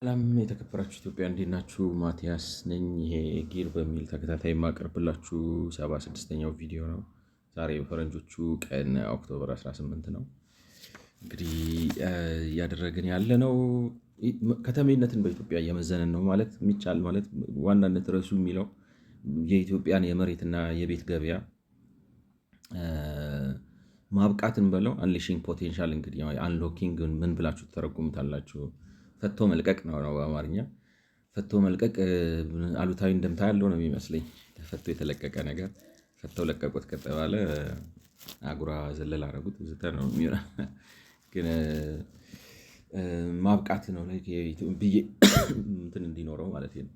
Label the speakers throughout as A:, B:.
A: ሰላም የተከበራችሁ ኢትዮጵያ እንዴት ናችሁ? ማቲያስ ነኝ። ይሄ ጊር በሚል ተከታታይ የማቀርብላችሁ 76ኛው ቪዲዮ ነው። ዛሬ በፈረንጆቹ ቀን ኦክቶበር 18 ነው። እንግዲህ እያደረግን ያለ ነው ከተሜነትን በኢትዮጵያ እየመዘንን ነው ማለት የሚቻል ማለት ዋናነት ርዕሱ የሚለው የኢትዮጵያን የመሬትና የቤት ገበያ ማብቃትን በለው አንሊሽንግ ፖቴንሻል እንግዲህ አንሎኪንግ ምን ብላችሁ ተረጉሙታላችሁ? ፈቶ መልቀቅ ነው በአማርኛ። ፈቶ መልቀቅ አሉታዊ እንደምታ ያለው ነው የሚመስለኝ። ፈቶ የተለቀቀ ነገር ፈተው ለቀቁት ከተባለ አጉራ ዘለል አረጉት ዝተ ነው የሚሆነው። ግን ማብቃት ነው ብዬ እንትን እንዲኖረው ማለት ነው።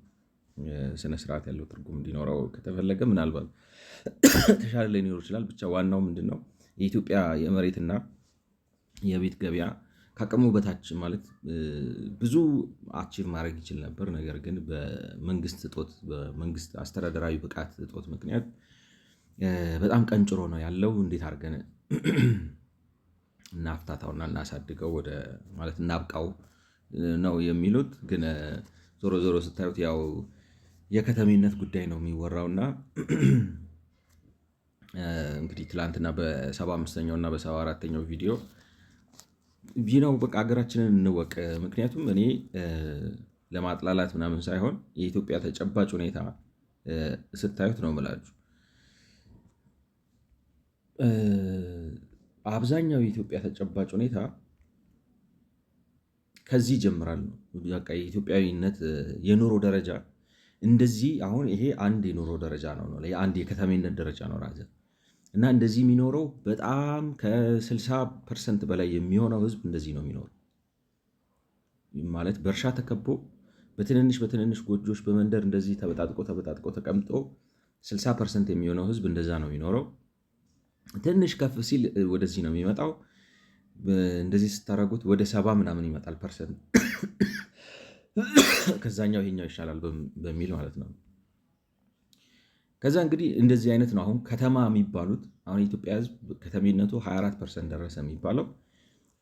A: ስነ ስርዓት ያለው ትርጉም እንዲኖረው ከተፈለገ ምናልባት ተሻለ ሊኖር ይችላል። ብቻ ዋናው ምንድነው የኢትዮጵያ የመሬትና የቤት ገበያ ከአቅሙ በታች ማለት ብዙ አቺቭ ማድረግ ይችል ነበር። ነገር ግን በመንግስት እጦት በመንግስት አስተዳደራዊ ብቃት እጦት ምክንያት በጣም ቀንጭሮ ነው ያለው። እንዴት አድርገን እናፍታታውና እናሳድገው ወደ ማለት እናብቃው ነው የሚሉት። ግን ዞሮ ዞሮ ስታዩት ያው የከተሜነት ጉዳይ ነው የሚወራውና እንግዲህ ትላንትና በ75ኛው እና በ74ኛው ቪዲዮ ቢነው በቃ ሀገራችንን እንወቅ። ምክንያቱም እኔ ለማጥላላት ምናምን ሳይሆን የኢትዮጵያ ተጨባጭ ሁኔታ ስታዩት ነው የምላችሁ። አብዛኛው የኢትዮጵያ ተጨባጭ ሁኔታ ከዚህ ይጀምራል ነው በቃ የኢትዮጵያዊነት የኑሮ ደረጃ እንደዚህ አሁን ይሄ አንድ የኑሮ ደረጃ ነው የአንድ የከተሜነት ደረጃ ነው ራዘ እና እንደዚህ የሚኖረው በጣም ከ60% በላይ የሚሆነው ህዝብ እንደዚህ ነው የሚኖረው። ማለት በእርሻ ተከቦ በትንንሽ ጎጆች በመንደር እንደዚህ ተበጣጥቆ ተቀምጦ 60% የሚሆነው ህዝብ እንደዛ ነው የሚኖረው። ትንሽ ከፍ ሲል ወደዚህ ነው የሚመጣው። እንደዚህ ስታረጉት ወደ 70 ምናምን ይመጣል ፐርሰንት ከዛኛው ይሄኛው ይሻላል በሚል ማለት ነው። ከዛ እንግዲህ እንደዚህ አይነት ነው አሁን ከተማ የሚባሉት። አሁን የኢትዮጵያ ህዝብ ከተሜነቱ 24% ደረሰ የሚባለው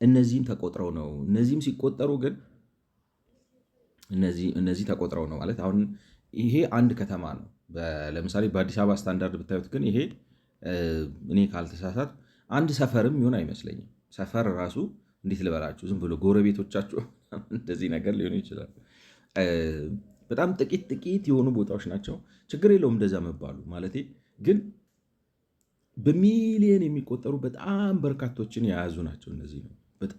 A: እነዚህም ተቆጥረው ነው። እነዚህም ሲቆጠሩ ግን እነዚህ ተቆጥረው ነው ማለት አሁን ይሄ አንድ ከተማ ነው። ለምሳሌ በአዲስ አበባ ስታንዳርድ ብታዩት ግን ይሄ እኔ ካልተሳሳት አንድ ሰፈርም ይሆን አይመስለኝም። ሰፈር ራሱ እንዴት ልበላችሁ ዝም ብሎ ጎረቤቶቻችሁ እንደዚህ ነገር ሊሆኑ ይችላል። በጣም ጥቂት የሆኑ ቦታዎች ናቸው። ችግር የለውም እንደዛ መባሉ ማለቴ ግን በሚሊየን የሚቆጠሩ በጣም በርካቶችን የያዙ ናቸው። እነዚህ ነው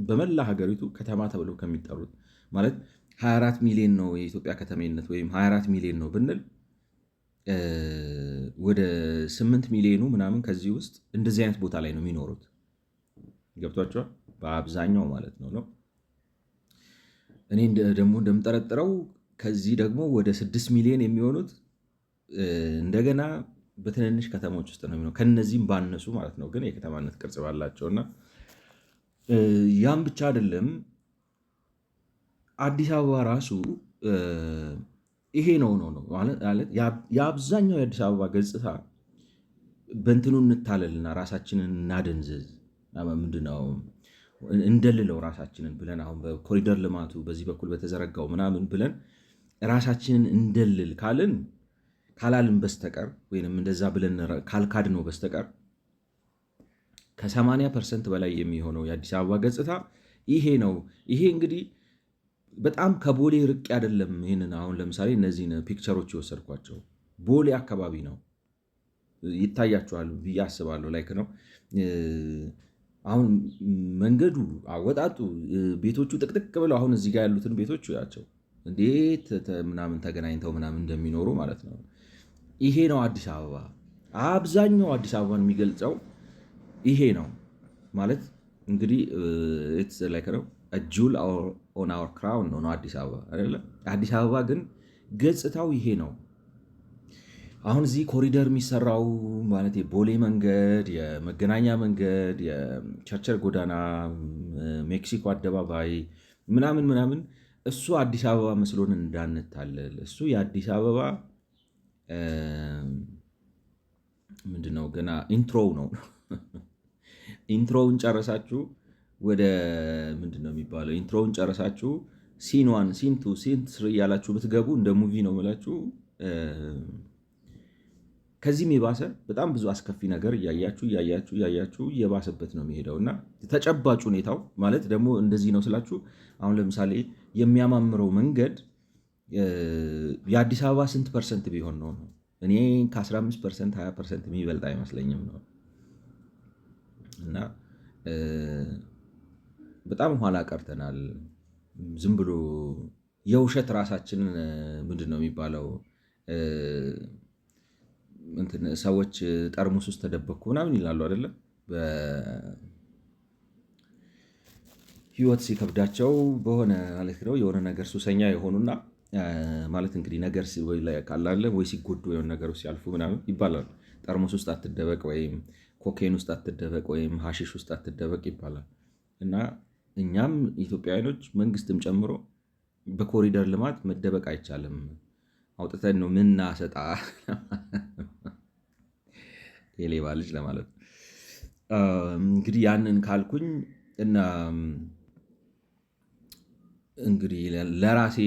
A: በመላ ሀገሪቱ ከተማ ተብለው ከሚጠሩት ማለት 24 ሚሊዮን ነው የኢትዮጵያ ከተሜነት ወይም 24 ሚሊዮን ነው ብንል ወደ 8 ሚሊዮኑ ምናምን ከዚህ ውስጥ እንደዚህ አይነት ቦታ ላይ ነው የሚኖሩት። ገብቷቸዋል በአብዛኛው ማለት ነው። እኔ ደግሞ እንደምጠረጥረው ከዚህ ደግሞ ወደ 6 ሚሊዮን የሚሆኑት እንደገና በትንንሽ ከተሞች ውስጥ ነው የሚኖረው ከነዚህም ባነሱ ማለት ነው። ግን የከተማነት ቅርጽ ባላቸውና ያም ብቻ አይደለም። አዲስ አበባ ራሱ ይሄ ነው ማለት የአብዛኛው የአዲስ አበባ ገጽታ በእንትኑ እንታለልና ራሳችንን እናደንዝዝ ምንድነው እንደልለው ራሳችንን ብለን አሁን በኮሪደር ልማቱ በዚህ በኩል በተዘረጋው ምናምን ብለን ራሳችንን እንደልል ካላልን በስተቀር ወይንም እንደዛ ብለን ካልካድ ነው በስተቀር ከ80% በላይ የሚሆነው የአዲስ አበባ ገጽታ ይሄ ነው። ይሄ እንግዲህ በጣም ከቦሌ ርቅ አይደለም። ይህንን አሁን ለምሳሌ እነዚህን ፒክቸሮች የወሰድኳቸው ቦሌ አካባቢ ነው ይታያቸዋል ብዬ አስባለሁ። ላይክ ነው አሁን መንገዱ አወጣጡ ቤቶቹ ጥቅጥቅ ብለው አሁን እዚህ ጋር ያሉትን ቤቶች ያቸው እንዴት ምናምን ተገናኝተው ምናምን እንደሚኖሩ ማለት ነው። ይሄ ነው አዲስ አበባ። አብዛኛው አዲስ አበባን የሚገልጸው ይሄ ነው ማለት እንግዲህ ነው ጁል ኦን አወር ክራውን ነው አዲስ አበባ አይደለ? አዲስ አበባ ግን ገጽታው ይሄ ነው። አሁን እዚህ ኮሪደር የሚሰራው ማለት የቦሌ መንገድ፣ የመገናኛ መንገድ፣ የቸርቸር ጎዳና፣ ሜክሲኮ አደባባይ ምናምን እሱ አዲስ አበባ መስሎን እንዳንታለል። እሱ የአዲስ አበባ ምንድነው ገና ኢንትሮው ነው። ኢንትሮውን ጨረሳችሁ ወደ ምንድነው የሚባለው? ኢንትሮውን ጨረሳችሁ ሲን 1 ሲን 2 ሲን 3 እያላችሁ ብትገቡ እንደ ሙቪ ነው የምላችሁ። ከዚህም የባሰ በጣም ብዙ አስከፊ ነገር እያያችሁ እየባሰበት ነው የሚሄደው እና ተጨባጭ ሁኔታው ማለት ደግሞ እንደዚህ ነው ስላችሁ፣ አሁን ለምሳሌ የሚያማምረው መንገድ የአዲስ አበባ ስንት ፐርሰንት ቢሆን ነው? እኔ ከ15% 20% የሚበልጥ አይመስለኝም ነው። እና በጣም ኋላ ቀርተናል። ዝም ብሎ የውሸት ራሳችንን ምንድን ነው የሚባለው ሰዎች ጠርሙስ ውስጥ ተደበቅኩ ምናምን ይላሉ አይደለም። ህይወት ሲከብዳቸው በሆነ ማለት ነው የሆነ ነገር ሱሰኛ የሆኑና ማለት እንግዲህ ነገር ካላለ ወይ ሲጎዱ የሆነ ነገር ሲያልፉ ምናምን ይባላል። ጠርሙስ ውስጥ አትደበቅ ወይም ኮኬን ውስጥ አትደበቅ ወይም ሀሺሽ ውስጥ አትደበቅ ይባላል። እና እኛም ኢትዮጵያውያኖች መንግስትም ጨምሮ በኮሪደር ልማት መደበቅ አይቻልም፣ አውጥተን ነው ምናሰጣ የሌባ ልጅ ለማለት ነው። እንግዲህ ያንን ካልኩኝ እና እንግዲህ ለራሴ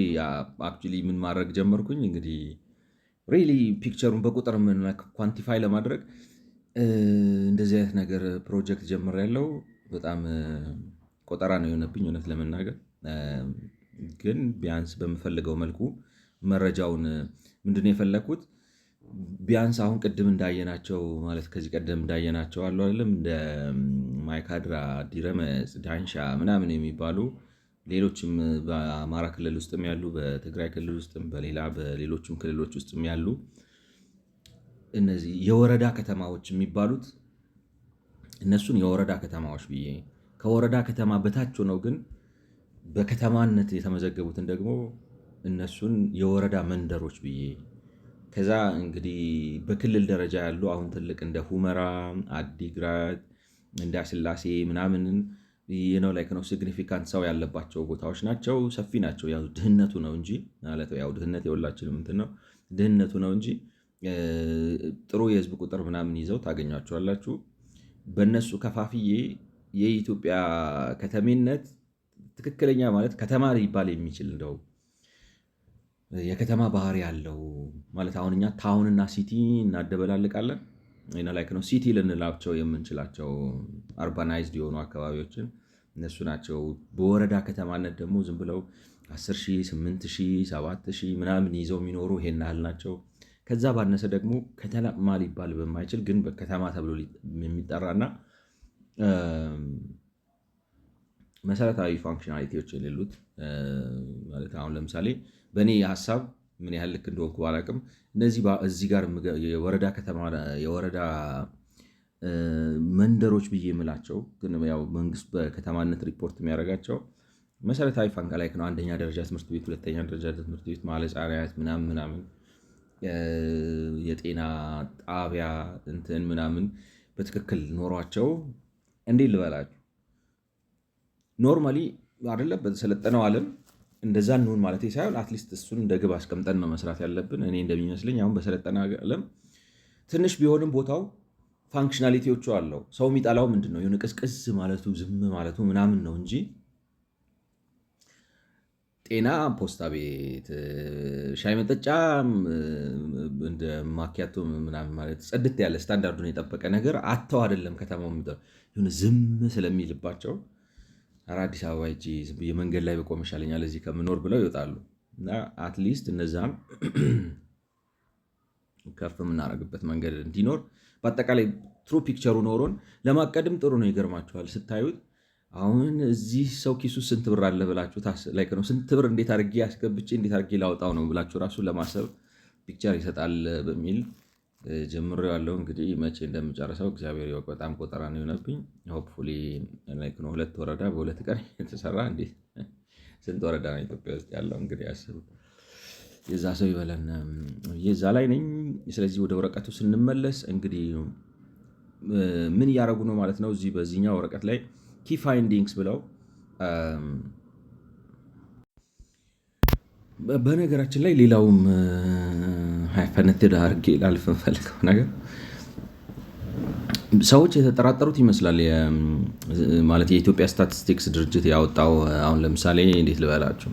A: አክቹዋሊ ምን ማድረግ ጀመርኩኝ እንግዲህ ሪሊ ፒክቸሩን በቁጥር ምን ኳንቲፋይ ለማድረግ እንደዚህ አይነት ነገር ፕሮጀክት ጀምሬያለሁ። በጣም ቆጠራ ነው የሆነብኝ እውነት ለመናገር ግን ቢያንስ በምፈልገው መልኩ መረጃውን ምንድነው የፈለኩት ቢያንስ አሁን ቅድም እንዳየናቸው ማለት ከዚህ ቀደም እንዳየናቸው አሉ አይደለም እንደ ማይካድራ፣ ዲረመጽ፣ ዳንሻ ምናምን የሚባሉ ሌሎችም በአማራ ክልል ውስጥም ያሉ በትግራይ ክልል ውስጥም በሌሎችም ክልሎች ውስጥም ያሉ እነዚህ የወረዳ ከተማዎች የሚባሉት እነሱን የወረዳ ከተማዎች ብዬ ከወረዳ ከተማ በታች ነው ግን በከተማነት የተመዘገቡትን ደግሞ እነሱን የወረዳ መንደሮች ብዬ ከዛ እንግዲህ በክልል ደረጃ ያሉ አሁን ትልቅ እንደ ሁመራ፣ አዲግራት፣ እንዳስላሴ ምናምን ነው ላይ ነው ሲግኒፊካንት ሰው ያለባቸው ቦታዎች ናቸው። ሰፊ ናቸው። ያው ድህነቱ ነው እንጂ ማለት ያው ድህነት የሁላችንም እንትን ነው። ድህነቱ ነው እንጂ ጥሩ የህዝብ ቁጥር ምናምን ይዘው ታገኟቸዋላችሁ። በእነሱ ከፋፍዬ የኢትዮጵያ ከተሜነት ትክክለኛ ማለት ከተማ ሊባል የሚችል እንደው የከተማ ባህሪ ያለው ማለት አሁን እኛ ታውንና ሲቲ እናደበላልቃለን ላይ ነው። ሲቲ ልንላቸው የምንችላቸው አርባናይዝድ የሆኑ አካባቢዎችን እነሱ ናቸው። በወረዳ ከተማነት ደግሞ ዝም ብለው 10,000 8,000 7,000 ምናምን ይዘው የሚኖሩ ይሄን ያህል ናቸው። ከዛ ባነሰ ደግሞ ከተማ ሊባል በማይችል ግን በከተማ ተብሎ የሚጠራና መሰረታዊ ፋንክሽናሊቲዎች የሌሉት ማለት አሁን ለምሳሌ በእኔ ሀሳብ ምን ያህል ልክ እንደሆንኩ ባላቅም እነዚህ እዚህ ጋር የወረዳ ከተማ የወረዳ መንደሮች ብዬ የምላቸው ግን ያው መንግስት በከተማነት ሪፖርት የሚያደርጋቸው መሰረታዊ ፋንካ ላይ ነው። አንደኛ ደረጃ ትምህርት ቤት፣ ሁለተኛ ደረጃ ትምህርት ቤት፣ መዋዕለ ሕፃናት ምናምን የጤና ጣቢያ እንትን ምናምን በትክክል ኖሯቸው እንዴት ልበላችሁ ኖርማሊ አይደለም በተሰለጠነው ዓለም እንደዛ እንሁን ማለት ሳይሆን አትሊስት እሱን እንደ ግብ አስቀምጠን ነው መስራት ያለብን። እኔ እንደሚመስለኝ አሁን በሰለጠነ ዓለም ትንሽ ቢሆንም ቦታው ፋንክሽናሊቲዎቹ አለው። ሰው የሚጠላው ምንድን ነው? የሆነ ቅዝቅዝ ማለቱ ዝም ማለቱ ምናምን ነው እንጂ ጤና ፖስታ ቤት፣ ሻይ መጠጫ እንደ ማኪያቶ ምናምን ማለት ጽድት ያለ ስታንዳርዱን የጠበቀ ነገር አተው አይደለም ከተማው የሆነ ዝም ስለሚልባቸው አዲስ አበባ ሂጅ የመንገድ ላይ በቆም ይሻለኛል እዚህ ከምኖር ብለው ይወጣሉ። እና አትሊስት እነዛም ከፍ የምናደርግበት መንገድ እንዲኖር በአጠቃላይ ትሩ ፒክቸሩ ኖሮን ለማቀድም ጥሩ ነው። ይገርማችኋል ስታዩት አሁን እዚህ ሰው ኪሱ ስንት ብር አለ ብላችሁ ላይክ ነው ስንት ብር እንዴት አድርጌ አስገብቼ እንዴት አድርጌ ላውጣው ነው ብላችሁ ራሱ ለማሰብ ፒክቸር ይሰጣል በሚል ጀምሬዋለሁ። እንግዲህ መቼ እንደምጨርሰው እግዚአብሔር ይወቅ። በጣም ቆጠራ ነው የሆነብኝ። ሆፕፉሊ ላይክ ነው 2 ወረዳ በ2 ቀን የተሰራ እንዴት ስንት ወረዳ ነው ኢትዮጵያ ውስጥ ያለው እንግዲህ አስቡ። የዛ ሰው ይበለን። የዛ ላይ ነኝ። ስለዚህ ወደ ወረቀቱ ስንመለስ እንግዲህ ምን እያደረጉ ነው ማለት ነው። እዚህ በዚህኛው ወረቀት ላይ ኪ ፋይንዲንግስ ብለው በነገራችን ላይ ሌላውም ሃይፈነትድ አድርጌ ላልፍ የምፈልገው ነገር ሰዎች የተጠራጠሩት ይመስላል ማለት የኢትዮጵያ ስታቲስቲክስ ድርጅት ያወጣው አሁን ለምሳሌ እንዴት ልበላችሁ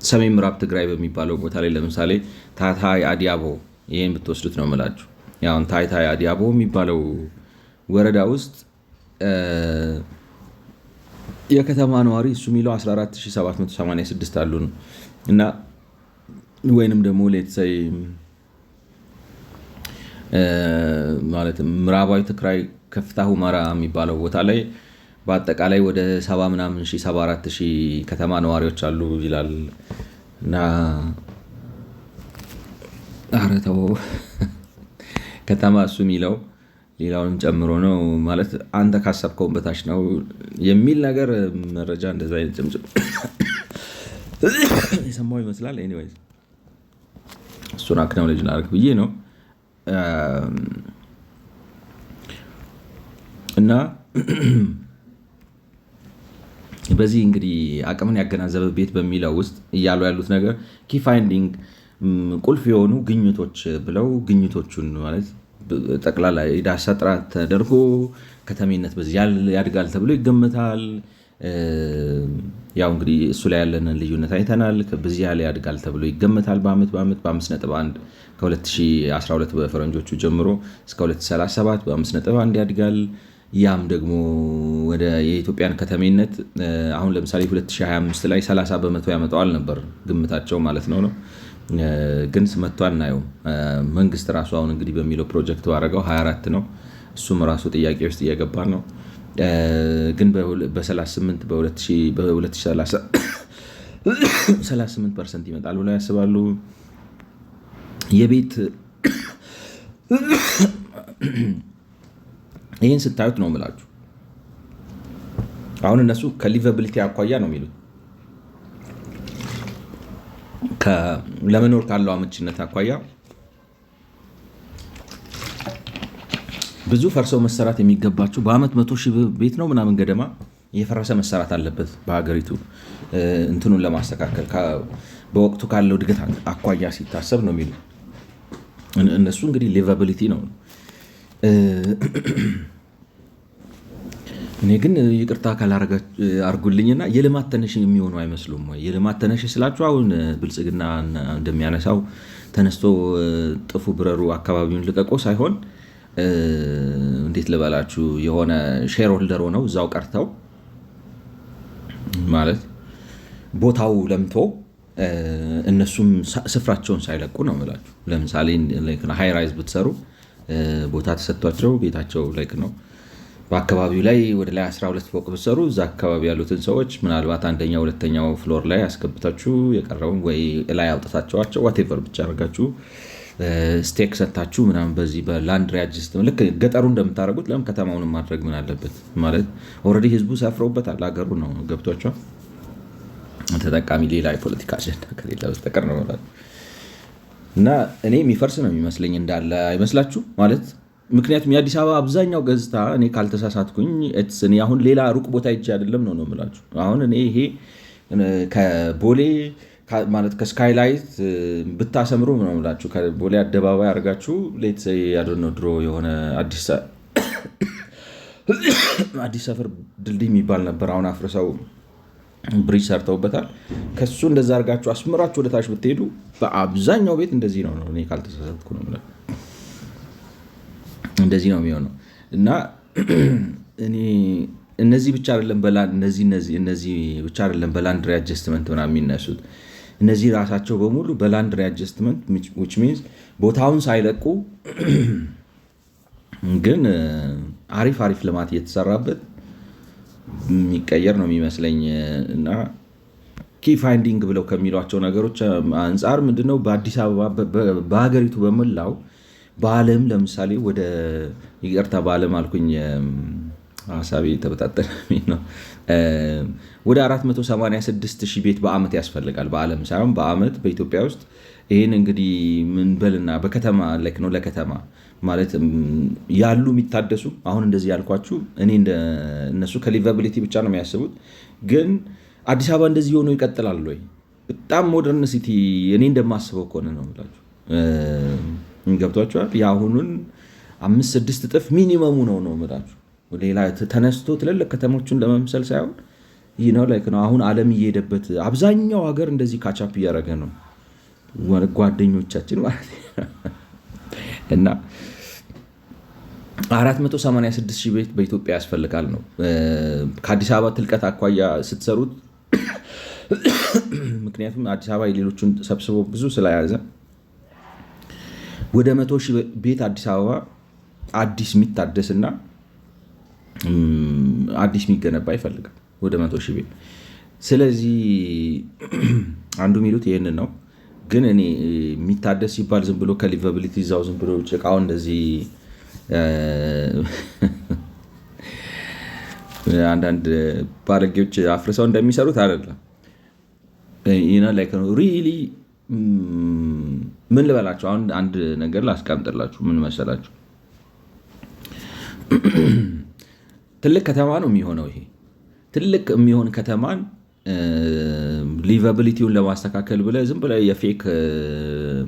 A: ሰሜን ምዕራብ ትግራይ በሚባለው ቦታ ላይ ለምሳሌ ታህታይ አዲያቦ ይህን ብትወስዱት ነው የምላችሁ። ያሁን ታህታይ አዲያቦ የሚባለው ወረዳ ውስጥ የከተማ ነዋሪ እሱ የሚለው 14786 አሉ ነው እና ወይንም ደግሞ ሌትሰይ ማለት ምዕራባዊ ትግራይ ከፍታ ሁመራ የሚባለው ቦታ ላይ በአጠቃላይ ወደ 74 ሺህ ከተማ ነዋሪዎች አሉ ይላል እና ኧረ ተው ከተማ እሱ የሚለው ሌላውንም ጨምሮ ነው ማለት አንተ ካሰብከውን በታች ነው የሚል ነገር መረጃ እንደዛ አይነት ጭምጭም የሰማው ይመስላል። ኤኒዌይስ እሱን አክኖሌጅ ላድርግ ብዬ ነው እና በዚህ እንግዲህ አቅምን ያገናዘበ ቤት በሚለው ውስጥ እያሉ ያሉት ነገር ኪ ፋይንዲንግ ቁልፍ የሆኑ ግኝቶች ብለው ግኝቶቹን ማለት ጠቅላላ የዳሰሳ ጥናት ተደርጎ ከተሜነት በዚህ ያድጋል ተብሎ ይገመታል። ያው እንግዲህ እሱ ላይ ያለንን ልዩነት አይተናል። በዚህ ያህል ያድጋል ተብሎ ይገመታል በአመት በ5.1 ከ2012 በፈረንጆቹ ጀምሮ እስከ 2037 በ5.1 ያድጋል። ያም ደግሞ ወደ የኢትዮጵያን ከተሜነት አሁን ለምሳሌ 2025 ላይ 30 በመቶ ያመጣዋል ነበር ግምታቸው ማለት ነው። ግን መጥቶ አናየውም። መንግስት ራሱ አሁን እንግዲህ በሚለው ፕሮጀክት ባደረገው 24 ነው። እሱም ራሱ ጥያቄ ውስጥ እየገባ ነው። ግን በ38 በ2030 38% ይመጣል ብለው ያስባሉ። የቤት ይህን ስታዩት ነው የምላችሁ። አሁን እነሱ ከሊቨብሊቲ አኳያ ነው የሚሉት ለመኖር ካለው አመችነት አኳያ ብዙ ፈርሰው መሰራት የሚገባቸው በአመት 100,000 ቤት ነው ምናምን ገደማ እየፈረሰ መሰራት አለበት በሀገሪቱ እንትኑን ለማስተካከል በወቅቱ ካለው እድገት አኳያ ሲታሰብ ነው የሚሉ እነሱ እንግዲህ ሊቨብሊቲ ነው። እኔ ግን ይቅርታ ካላርጉልኝና የልማት ተነሽ የሚሆኑ አይመስሉም ወይ? የልማት ተነሽ ስላችሁ አሁን ብልጽግና እንደሚያነሳው ተነስቶ ጥፉ ብረሩ አካባቢውን ልቀቆ ሳይሆን እንዴት ልበላችሁ የሆነ ሼር ሆልደር ሆነው እዛው ቀርተው ማለት ቦታው ለምቶ እነሱም ስፍራቸውን ሳይለቁ ነው የምላችሁ። ለምሳሌ ሃይ ራይዝ ብትሰሩ ቦታ ተሰጥቷቸው ቤታቸው ላይክ ነው በአካባቢው ላይ ወደ ላይ 12 ፎቅ ብትሰሩ እዛ አካባቢ ያሉትን ሰዎች ምናልባት አንደኛው ሁለተኛው ፍሎር ላይ አስገብታችሁ የቀረውን ወይ ላይ አውጥታችኋቸው ዋቴቨር ብቻ አድርጋችሁ ስቴክ ሰታችሁ ምናምን በዚህ በላንድ ሪያጅስትመንት ልክ ገጠሩ እንደምታደርጉት ለምን ከተማውንም ማድረግ ምን አለበት ማለት ኦልሬዲ ህዝቡ ሰፍረውበታል። አገሩ ነው ገብቷቸው ተጠቃሚ ሌላ የፖለቲካ አጀንዳ ከሌላ በስተቀር ነው ማለት እና እኔ የሚፈርስ ነው የሚመስለኝ እንዳለ አይመስላችሁ ማለት ምክንያቱም የአዲስ አበባ አብዛኛው ገጽታ እኔ ካልተሳሳትኩኝ እኔ አሁን ሌላ ሩቅ ቦታ ሄጄ አይደለም ነው የምላችሁ። አሁን እኔ ይሄ ከቦሌ ማለት ከስካይላይት ብታሰምሩ ነው የምላችሁ ከቦሌ አደባባይ አድርጋችሁ ሌት ያደነው ድሮ የሆነ አዲስ ሰፈር ድልድይ የሚባል ነበር። አሁን አፍርሰው ብሪጅ ሰርተውበታል። ከሱ እንደዛ አድርጋችሁ አስምራችሁ ወደታች ብትሄዱ በአብዛኛው ቤት እንደዚህ ነው እኔ ካልተሳሳትኩ ነው የምላችሁ እንደዚህ ነው የሚሆነው እና እኔ እነዚህ ብቻ አይደለም ብቻ አይደለም በላንድ ሪአጀስትመንት ምናምን የሚነሱት እነዚህ ራሳቸው በሙሉ በላንድ ሪአጀስትመንት which means ቦታውን ሳይለቁ ግን አሪፍ ልማት እየተሰራበት የሚቀየር ነው የሚመስለኝ እና ኪ ፋይንዲንግ ብለው ከሚሏቸው ነገሮች አንጻር ምንድነው በአዲስ አበባ በሀገሪቱ በመላው በዓለም ለምሳሌ ወደ ይቅርታ በዓለም አልኩኝ ሀሳቤ ተበታተነ ነው ወደ 486,000 ቤት በአመት ያስፈልጋል። በዓለም ሳይሆን በአመት በኢትዮጵያ ውስጥ ይህን እንግዲህ ምን በልና በከተማ ላይክ ነው ለከተማ ማለት ያሉ የሚታደሱ አሁን እንደዚህ ያልኳችሁ እኔ እነሱ ከሊቨብሊቲ ብቻ ነው የሚያስቡት። ግን አዲስ አበባ እንደዚህ ሆኖ ይቀጥላል ወይ? በጣም ሞደርን ሲቲ እኔ እንደማስበው ከሆነ ነው የምላችሁ ገብቷችኋል። የአሁኑን 5-6 እጥፍ ሚኒመሙ ነው የምላችሁ ሌላ ተነስቶ ትልልቅ ከተሞችን ለመምሰል ሳይሆን ይህ ነው ላይክ ነው። አሁን ዓለም እየሄደበት አብዛኛው ሀገር እንደዚህ ካቻፕ እያደረገ ነው ጓደኞቻችን ማለት እና 486,000 ቤት በኢትዮጵያ ያስፈልጋል ነው። ከአዲስ አበባ ትልቀት አኳያ ስትሰሩት ምክንያቱም አዲስ አበባ የሌሎቹን ሰብስቦ ብዙ ስለያዘ ወደ 100,000 ቤት አዲስ አበባ አዲስ የሚታደስና አዲስ የሚገነባ ይፈልጋል ወደ 100,000 ቤት። ስለዚህ አንዱ የሚሉት ይህንን ነው። ግን እኔ የሚታደስ ሲባል ዝም ብሎ ከሊቨብሊቲ እዛው ዝም ብሎ ጭቃው እንደዚህ አንዳንድ ባለጌዎች አፍርሰው እንደሚሰሩት አይደለም። ሪሊ ምን ልበላችሁ፣ አሁን አንድ ነገር ላስቀምጥላችሁ። ምን መሰላችሁ፣ ትልቅ ከተማ ነው የሚሆነው። ይሄ ትልቅ የሚሆን ከተማን ሊቨብሊቲውን ለማስተካከል ብለህ ዝም ብለህ የፌክ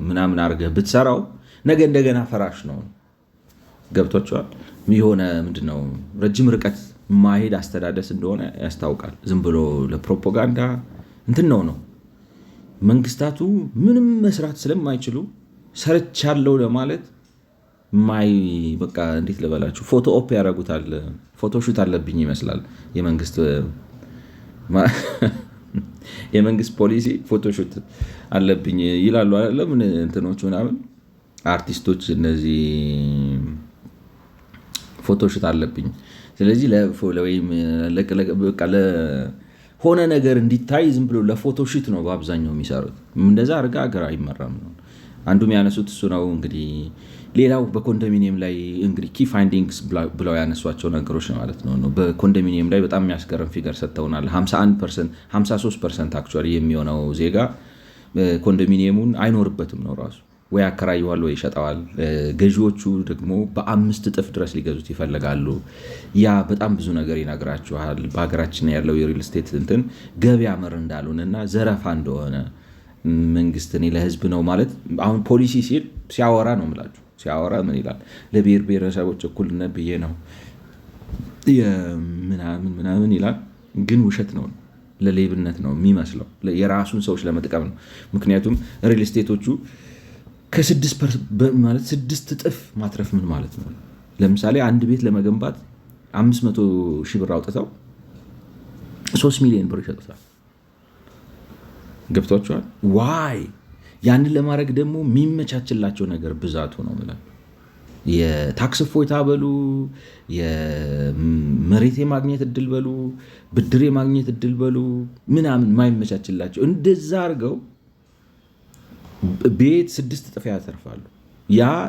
A: ምናምን አድርገህ ብትሰራው ነገ እንደገና ፈራሽ ነው። ገብቷችኋል? የሆነ ምንድነው ረጅም ርቀት ማሄድ አስተዳደስ እንደሆነ ያስታውቃል። ዝም ብሎ ለፕሮፓጋንዳ እንትን ነው። መንግስታቱ ምንም መስራት ስለማይችሉ ሰርቻለሁ ለማለት በቃ እንዴት ልበላችሁ፣ ፎቶ ኦፕ ያደርጉታል። ፎቶሹት አለብኝ ይመስላል የመንግስት ፖሊሲ ፎቶሹት አለብኝ ይላሉ አይደለም? እንትኖች ምናምን አርቲስቶች እነዚህ ፎቶሹት አለብኝ። ስለዚህ ወይም ለሆነ ነገር እንዲታይ ዝም ብሎ ለፎቶሹት ነው በአብዛኛው የሚሰሩት። እንደዛ አድርጋ ሀገር አይመራም ነው አንዱ የሚያነሱት እሱ ነው። እንግዲህ ሌላው በኮንዶሚኒየም ላይ እንግዲህ ኪ ፋይንዲንግስ ብለው ያነሷቸው ነገሮች ማለት ነው። በኮንዶሚኒየም ላይ በጣም የሚያስገርም ፊገር ሰጥተውናል። 53% አክቹዋሊ የሚሆነው ዜጋ ኮንዶሚኒየሙን አይኖርበትም ነው ራሱ፣ ወይ ያከራየዋል ወይ ይሸጠዋል። ገዢዎቹ ደግሞ በ5 እጥፍ ድረስ ሊገዙት ይፈልጋሉ። ያ በጣም ብዙ ነገር ይነግራችኋል። በሀገራችን ያለው የሪል ስቴት እንትን ገበያ መር እንዳልሆነና ዘረፋ እንደሆነ መንግስት እኔ ለህዝብ ነው ማለት አሁን ፖሊሲ ሲል ሲያወራ ነው የምላችሁ። ሲያወራ ምን ይላል? ለብሔር ብሔረሰቦች እኩልነት ብዬ ነው ምናምን ይላል። ግን ውሸት ነው፣ ለሌብነት ነው የሚመስለው፣ የራሱን ሰዎች ለመጥቀም ነው። ምክንያቱም ሪል ስቴቶቹ ከ6 እጥፍ ማትረፍ ምን ማለት ነው? ለምሳሌ አንድ ቤት ለመገንባት 500,000 ብር አውጥተው 3 ሚሊዮን ብር ይሸጡታል። ገብቷቸዋል። ዋይ ያንን ለማድረግ ደግሞ የሚመቻችላቸው ነገር ብዛቱ ነው ብለን የታክስ እፎይታ በሉ፣ የመሬት የማግኘት እድል በሉ፣ ብድር የማግኘት እድል በሉ ምናምን ማይመቻችላቸው እንደዛ አድርገው ቤት 6 እጥፍ ያተርፋሉ።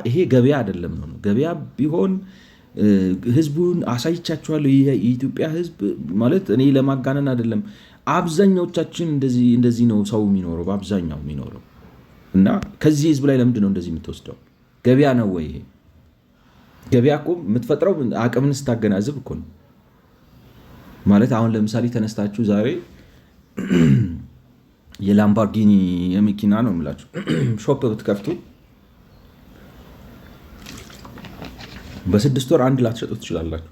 A: ይሄ ገበያ አይደለም ነው። ገበያ ቢሆን ህዝቡን አሳይቻችኋለሁ። የኢትዮጵያ ህዝብ ማለት እኔ ለማጋነን አይደለም፣ አብዛኛዎቻችን እንደዚህ ነው ሰው የሚኖረው በአብዛኛው የሚኖረው። እና ከዚህ ህዝብ ላይ ለምንድን ነው እንደዚህ የምትወስደው? ገበያ ነው ወይ ይሄ? ገበያ እኮ የምትፈጥረው አቅምን ስታገናዝብ እኮ ነው። ማለት አሁን ለምሳሌ ተነስታችሁ ዛሬ የላምባርጊኒ የመኪና ነው የምላችሁ ሾፕ ብትከፍቱ በ6 ወር አንድ ላትሸጡ ትችላላችሁ።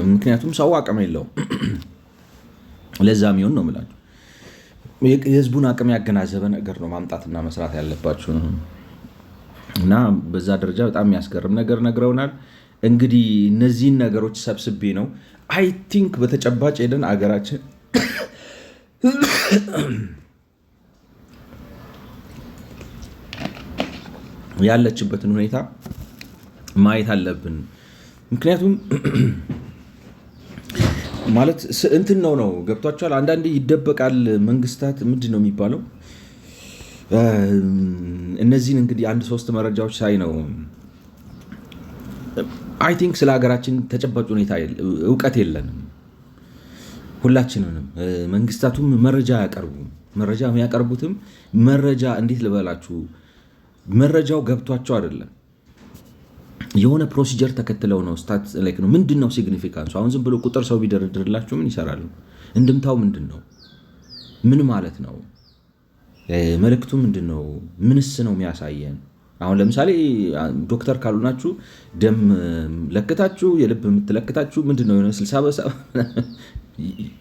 A: ምክንያቱም ሰው አቅም የለውም። ለዛ የሚሆን ነው የምላችሁ የህዝቡን አቅም ያገናዘበ ነገር ነው ማምጣትና መስራት ያለባችሁ። እና በዛ ደረጃ በጣም የሚያስገርም ነገር ነግረውናል። እንግዲህ እነዚህን ነገሮች ሰብስቤ ነው አይ ቲንክ በተጨባጭ ሄደን አገራችን ያለችበትን ሁኔታ ማየት አለብን። ምክንያቱም ማለት እንትን ነው ገብቷቸዋል። አንዳንዴ ይደበቃል መንግስታት ምንድን ነው የሚባለው። እነዚህን እንግዲህ 1-3 መረጃዎች ሳይ ነው አይ ቲንክ ስለ ሀገራችን ተጨባጭ ሁኔታ እውቀት የለንም ሁላችንንም። መንግስታቱም መረጃ አያቀርቡም። መረጃ የሚያቀርቡትም መረጃ እንዴት ልበላችሁ፣ መረጃው ገብቷቸው አይደለም፣ የሆነ ፕሮሲጀር ተከትለው ነው። ስታት ላይክ ነው። ምንድን ነው ሲግኒፊካንሱ? አሁን ዝም ብሎ ቁጥር ሰው ቢደረድርላችሁ ምን ይሰራሉ? እንድምታው ምንድን ነው? ምን ማለት ነው? መልእክቱ ምንድን ነው? ምንስ ነው የሚያሳየን? አሁን ለምሳሌ ዶክተር ካሉናችሁ ደም ለክታችሁ የልብ የምትለክታችሁ ምንድነው የሆነ 60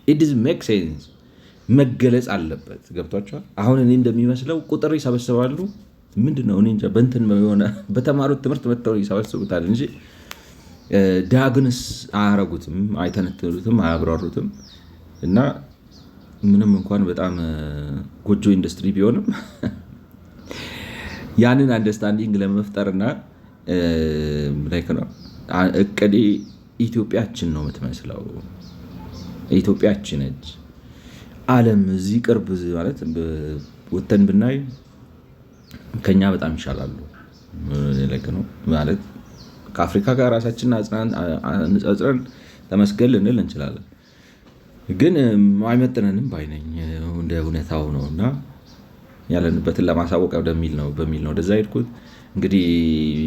A: ኢትስ ሜክ ሴንስ መገለጽ አለበት። ገብቷችኋል? አሁን እኔ እንደሚመስለው ቁጥር ይሰበስባሉ። ምንድነው እኔ እንጃ በእንትን የሆነ በተማሩት ትምህርት መጥተው ይሰበስቡታል እንጂ ዳግንስ አያረጉትም፣ አይተነትኑትም፣ አያብራሩትም። እና ምንም እንኳን በጣም ጎጆ ኢንዱስትሪ ቢሆንም ያንን አንደርስታንዲንግ ለመፍጠርና እቅዴ ኢትዮጵያችን ነው የምትመስለው። ኢትዮጵያችን ነች። ዓለም እዚህ ቅርብ ማለት ወተን ብናይ ከኛ በጣም ይሻላሉ ማለት ከአፍሪካ ጋር ራሳችንን አነጻጽረን ተመስገን ልንል እንችላለን፣ ግን አይመጥነንም ባይነኝ እንደ እውነታው ነው። እና ያለንበትን ለማሳወቅ በሚል ነው ወደዛ ሄድኩት። እንግዲህ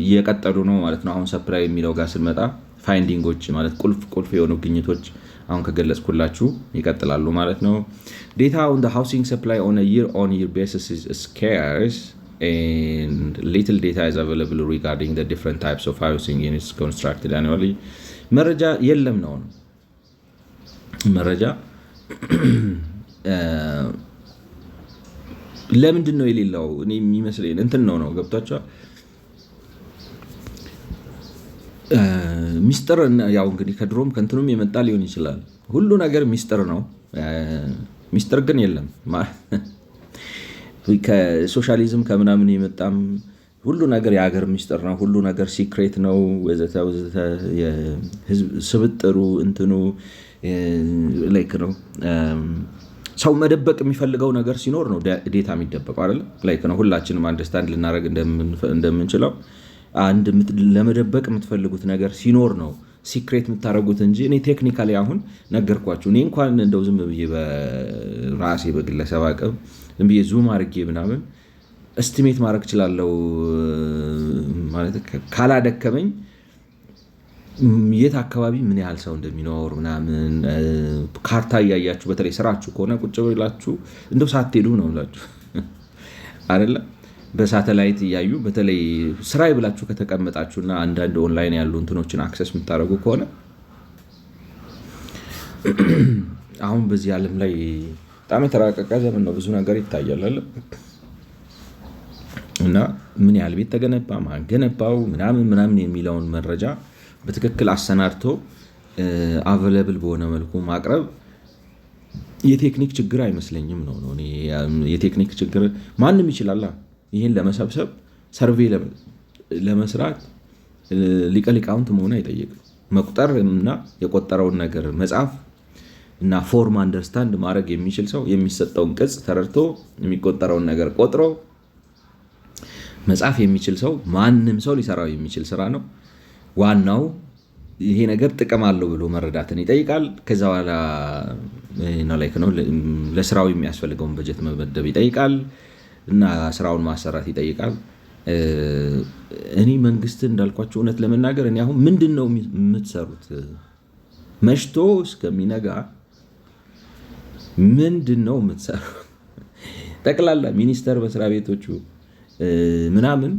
A: እየቀጠሉ ነው ማለት ነው። አሁን ሰፕላይ የሚለው ጋር ስንመጣ ፋይንዲንጎች ማለት ቁልፍ የሆኑ ግኝቶች አሁን ከገለጽኩላችሁ ይቀጥላሉ ማለት ነው። ዴታ ኦን ዘ ሃውሲንግ ሰፕላይ ኦን አ year basis is scarce and little data is available regarding the different types of housing units constructed annually. መረጃ የለም ነው መረጃ ለምንድን ነው የሌለው? እኔ የሚመስለኝ እንትን ነው ገብቷቸዋል። ሚስጥር ያው እንግዲህ ከድሮም ከእንትኑም የመጣ ሊሆን ይችላል። ሁሉ ነገር ሚስጥር ነው። ሚስጥር ግን የለም። ከሶሻሊዝም ከምናምን የመጣም ሁሉ ነገር የሀገር ሚስጥር ነው። ሁሉ ነገር ሲክሬት ነው ወዘተ ወዘተ። ስብጥሩ እንትኑ ላይክ ነው። ሰው መደበቅ የሚፈልገው ነገር ሲኖር ነው ዴታ የሚደበቀው አይደለ? ላይክ ነው። ሁላችንም አንደርስታንድ ልናደርግ እንደምንችለው አንድ ለመደበቅ የምትፈልጉት ነገር ሲኖር ነው ሲክሬት የምታደርጉት እንጂ እኔ ቴክኒካሊ አሁን ነገርኳችሁ። እኔ እንኳን እንደው ዝም ብዬ በራሴ በግለሰብ አቅም ዝም ብዬ ዙም አድርጌ ምናምን እስቲሜት ማድረግ እችላለሁ ማለት ካላደከመኝ የት አካባቢ ምን ያህል ሰው እንደሚኖር ምናምን ካርታ እያያችሁ በተለይ ስራችሁ ከሆነ ቁጭ ብላችሁ እንደው ሳትሄዱ ነው ብላችሁ አይደለ በሳተላይት እያዩ በተለይ ስራዬ ብላችሁ ከተቀመጣችሁና አንዳንድ ኦንላይን ያሉ እንትኖችን አክሰስ የምታደርጉ ከሆነ አሁን በዚህ ዓለም ላይ በጣም የተራቀቀ ዘመን ነው። ብዙ ነገር ይታያል አለ እና ምን ያህል ቤት ተገነባ፣ ማን ገነባው ምናምን የሚለውን መረጃ በትክክል አሰናድቶ አቬለብል በሆነ መልኩ ማቅረብ የቴክኒክ ችግር አይመስለኝም ነው። የቴክኒክ ችግር ማንም ይችላል። ይህን ለመሰብሰብ ሰርቬይ ለመስራት ሊቀ ሊቃውንት መሆን አይጠይቅም። መቁጠር እና የቆጠረውን ነገር መጻፍ እና ፎርም አንደርስታንድ ማድረግ የሚችል ሰው የሚሰጠውን ቅጽ ተረድቶ የሚቆጠረውን ነገር ቆጥሮ መጻፍ የሚችል ሰው ማንም ሰው ሊሰራው የሚችል ስራ ነው። ዋናው ይሄ ነገር ጥቅም አለው ብሎ መረዳትን ይጠይቃል። ከዛ በኋላ ለስራው የሚያስፈልገውን በጀት መመደብ ይጠይቃል እና ስራውን ማሰራት ይጠይቃል። እኔ መንግስት እንዳልኳቸው እውነት ለመናገር እኔ አሁን ምንድን ነው የምትሰሩት? መሽቶ እስከሚነጋ ምንድን ነው የምትሰሩት? ጠቅላላ ሚኒስቴር መስሪያ ቤቶቹ ምናምን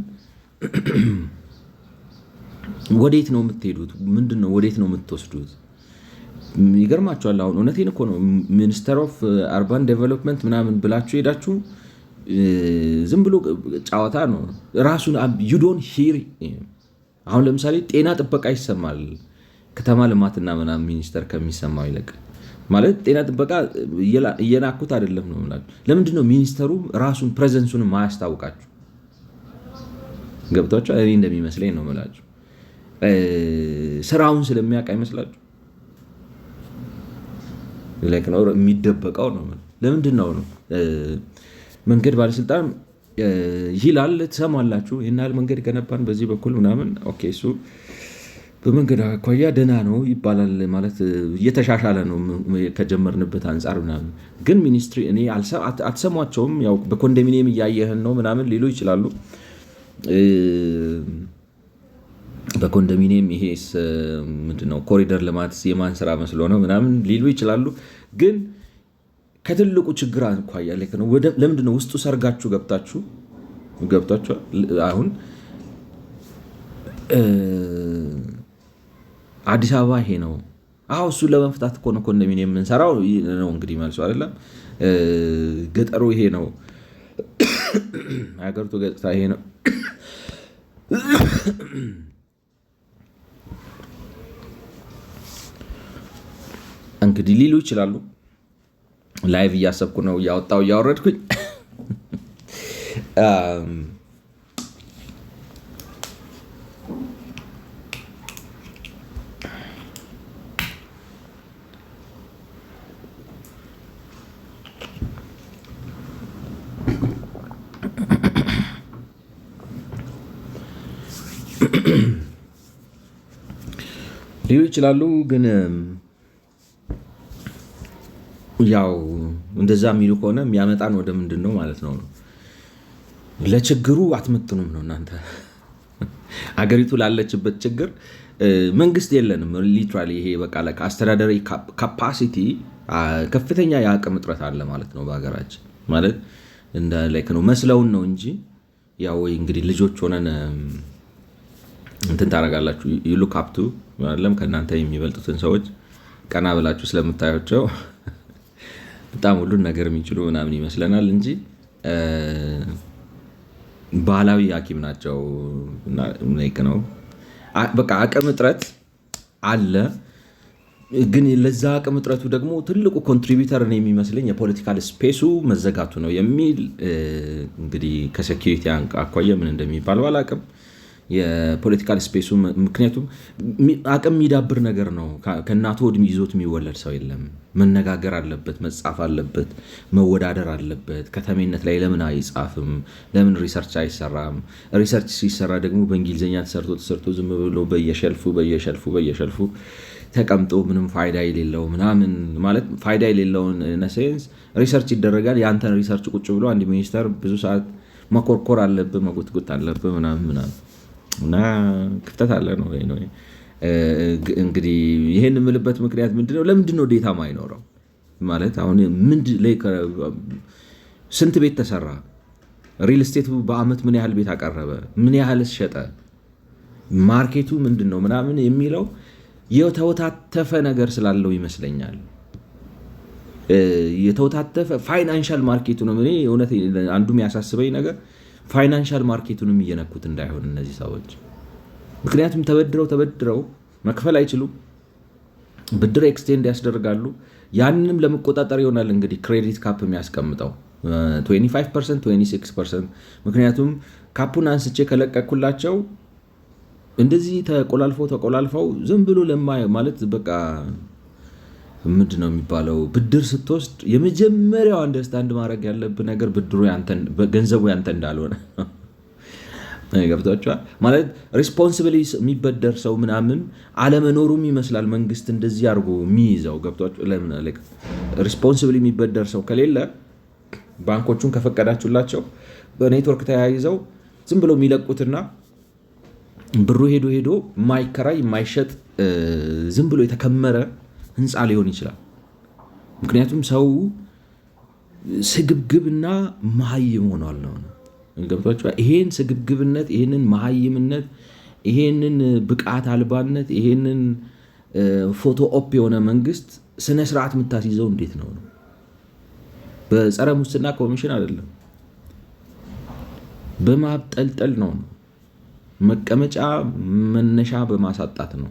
A: ወዴት ነው የምትሄዱት? ምንድን ነው ወዴት ነው የምትወስዱት? ይገርማችኋል። አሁን እውነቴን እኮ ነው። ሚኒስተር ኦፍ አርባን ዴቨሎፕመንት ምናምን ብላችሁ ሄዳችሁ ዝም ብሎ ጨዋታ ነው ራሱን you don't hear አሁን ለምሳሌ ጤና ጥበቃ ይሰማል ከተማ ልማትና ምናምን ሚኒስተር ከሚሰማው ይልቅ ማለት ጤና ጥበቃ እየናኩት አይደለም ነው ማለት። ለምንድን ነው ሚኒስተሩ ራሱን ፕሬዘንሱን ማያስታውቃችሁ? ገብታችሁ እኔ እንደሚመስለኝ ነው ማለት ስራውን ስለሚያውቅ አይመስላችሁ? ላይክ ነው የሚደበቀው ነው። ለምንድን ነው መንገድ ባለስልጣን ይላል ትሰማላችሁ፣ ይሄን ያህል መንገድ ገነባን በዚህ በኩል ምናምን ኦኬ፣ እሱ በመንገድ አኳያ ደህና ነው ይባላል ማለት እየተሻሻለ ነው ከጀመርንበት አንጻር ምናምን። ግን ሚኒስትሪ እኔ አትሰሟቸውም። ያው በኮንዶሚኒየም እያየህን ነው ምናምን ሊሉ ይችላሉ። በኮንዶሚኒየም ይሄስ ምንድነው ኮሪደር ልማት የማን ስራ መስሎ ነው ምናምን ሊሉ ይችላሉ። ግን ከትልቁ ችግር አኳያ ለምንድነው ውስጡ ሰርጋችሁ ገብታችሁ አሁን አዲስ አበባ ይሄ ነው። እሱን ለመፍታት እኮ ነው ኮንዶሚኒየም የምንሰራው ነው እንግዲህ መልሶ አይደለም። ገጠሩ ይሄ ነው፣ ሀገሪቱ ገጽታ ይሄ ነው። እንግዲህ ሊሉ ይችላሉ። ላይቭ እያሰብኩ ነው፣ እያወጣው እያወረድኩኝ። ሊሉ ይችላሉ ግን ያው እንደዛ የሚሉ ከሆነ የሚያመጣን ወደ ምንድን ነው ማለት ነው? ለችግሩ አትመጥኑም ነው እናንተ። አገሪቱ ላለችበት ችግር መንግስት የለንም። ሊትራሊ ይሄ በቃ አስተዳደራዊ ካፓሲቲ ከፍተኛ የአቅም እጥረት አለ ማለት ነው በሀገራችን። ማለት እንደ ላይክ ነው መስለውን ነው እንጂ ያው እንግዲህ ልጆች ሆነን እንትን ታደርጋላችሁ። ሉክ አፕ ቱ አይደለም ከእናንተ የሚበልጡትን ሰዎች ቀና ብላችሁ ስለምታያቸው በጣም ሁሉን ነገር የሚችሉ ምናምን ይመስለናል እንጂ ባህላዊ ሐኪም ናቸው ነው። በቃ አቅም እጥረት አለ። ግን ለዛ አቅም እጥረቱ ደግሞ ትልቁ ኮንትሪቢዩተር ነው የሚመስለኝ የፖለቲካል ስፔሱ መዘጋቱ ነው የሚል እንግዲህ ከሴኪሪቲ አኳያ ምን እንደሚባል ባላቅም የፖለቲካል ስፔሱ ምክንያቱም አቅም የሚዳብር ነገር ነው። ከእናቱ ወድም ይዞት የሚወለድ ሰው የለም። መነጋገር አለበት፣ መጻፍ አለበት፣ መወዳደር አለበት። ከተሜነት ላይ ለምን አይጻፍም? ለምን ሪሰርች አይሰራም? ሪሰርች ሲሰራ ደግሞ በእንግሊዝኛ ተሰርቶ ዝም ብሎ በየሸልፉ ተቀምጦ ምንም ፋይዳ የሌለው ምናምን ማለት ፋይዳ የሌለውን ነሴንስ ሪሰርች ይደረጋል። የአንተን ሪሰርች ቁጭ ብሎ አንድ ሚኒስተር ብዙ ሰዓት መኮርኮር አለብህ፣ መጉትጉት አለብህ ምናምን እና ክፍተት አለ ነው። እንግዲህ ይህን የምልበት ምክንያት ምንድነው? ለምንድነው ዴታ ማይኖረው? ማለት አሁን ስንት ቤት ተሰራ? ሪል ስቴቱ በአመት ምን ያህል ቤት አቀረበ? ምን ያህል ሸጠ? ማርኬቱ ምንድን ነው ምናምን የሚለው የተወታተፈ ነገር ስላለው ይመስለኛል። የተወታተፈ ፋይናንሻል ማርኬቱ ነው። እኔ እውነት አንዱ የሚያሳስበኝ ነገር ፋይናንሻል ማርኬቱንም እየነኩት እንዳይሆን እነዚህ ሰዎች። ምክንያቱም ተበድረው መክፈል አይችሉም። ብድር ኤክስቴንድ ያስደርጋሉ። ያንንም ለመቆጣጠር ይሆናል እንግዲህ ክሬዲት ካፕ የሚያስቀምጠው 25%፣ 26%። ምክንያቱም ካፑን አንስቼ ከለቀኩላቸው እንደዚህ ተቆላልፈው ዝም ብሎ ማለት በቃ ምንድን ነው የሚባለው? ብድር ስትወስድ የመጀመሪያው አንደርስታንድ ማድረግ ያለብህ ነገር ገንዘቡ ያንተ እንዳልሆነ ገብቷቸዋል። ማለት ሪስፖንሲብሊ የሚበደር ሰው ምናምን አለመኖሩም ይመስላል መንግስት እንደዚህ አድርጎ የሚይዘው። ገብቷቸዋል። ሪስፖንሲብሊ የሚበደር ሰው ከሌለ ባንኮቹን ከፈቀዳችሁላቸው በኔትወርክ ተያይዘው ዝም ብሎ የሚለቁትና ብሩ ሄዶ የማይከራይ የማይሸጥ ዝም ብሎ የተከመረ ህንፃ ሊሆን ይችላል። ምክንያቱም ሰው ስግብግብና መሀይም ሆኗል ነው። ገብቷችኋል? ይሄን ስግብግብነት፣ ይሄንን መሀይምነት፣ ይሄንን ብቃት አልባነት፣ ይሄንን ፎቶ ኦፕ የሆነ መንግስት ስነ ስርዓት የምታስይዘው እንዴት ነው? በጸረ ሙስና ኮሚሽን አይደለም፣ በማብጠልጠል ነው። መቀመጫ መነሻ በማሳጣት ነው።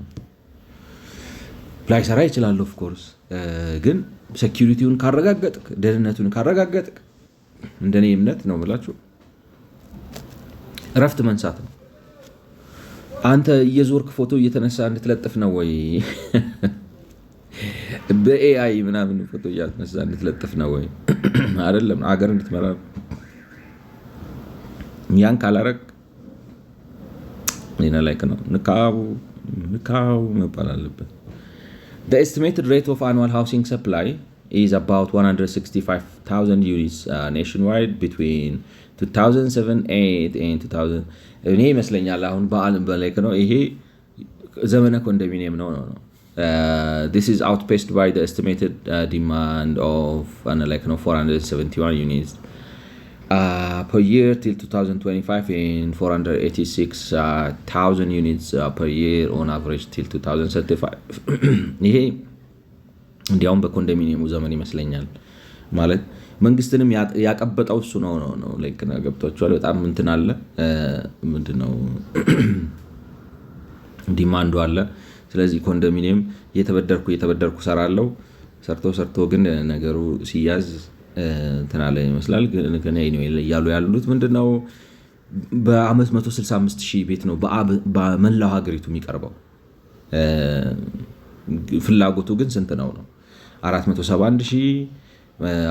A: ላይሰራ ይችላል ኦፍኮርስ። ግን ሴኪሪቲውን ካረጋገጥክ፣ ደህንነቱን ካረጋገጥክ እንደኔ እምነት ነው ብላችሁ እረፍት መንሳት ነው። አንተ እየዞርክ ፎቶ እየተነሳ እንድትለጥፍ ነው ወይ? በኤአይ ምናምን ፎቶ እያተነሳ እንድትለጥፍ ነው ወይ? አይደለም፣ አገር እንድትመራ። ያን ካላረግ ላይክ ነው ንካው መባል አለበት። The estimated rate of annual housing supply is about 165,000 units nationwide between 2007-8 and 2000. እኔ ይመስለኛል አሁን በዓለም በላይ ነው። ይሄ ዘመነ ኮንዶሚኒየም ነው። This is outpaced by the estimated demand of 471 units. per year till 2025 in 486,000 units per year on average till 2035 ይሄ እንዲያውም በኮንዶሚኒየሙ ዘመን ይመስለኛል ማለት መንግስትንም ያቀበጠው እሱ ነው ላይክ ገብቷቸዋል በጣም እንትን አለ ምንድነው ዲማንዱ አለ ስለዚህ ኮንዶሚኒየም የተበደርኩ ሰራለው ሰርቶ ግን ነገሩ ሲያዝ ተናለ ይመስላል ግን ያሉ ያሉት ምንድነው በአመት 165,000 ቤት ነው በመላው ሀገሪቱ የሚቀርበው ፍላጎቱ ግን ስንት ነው 471,000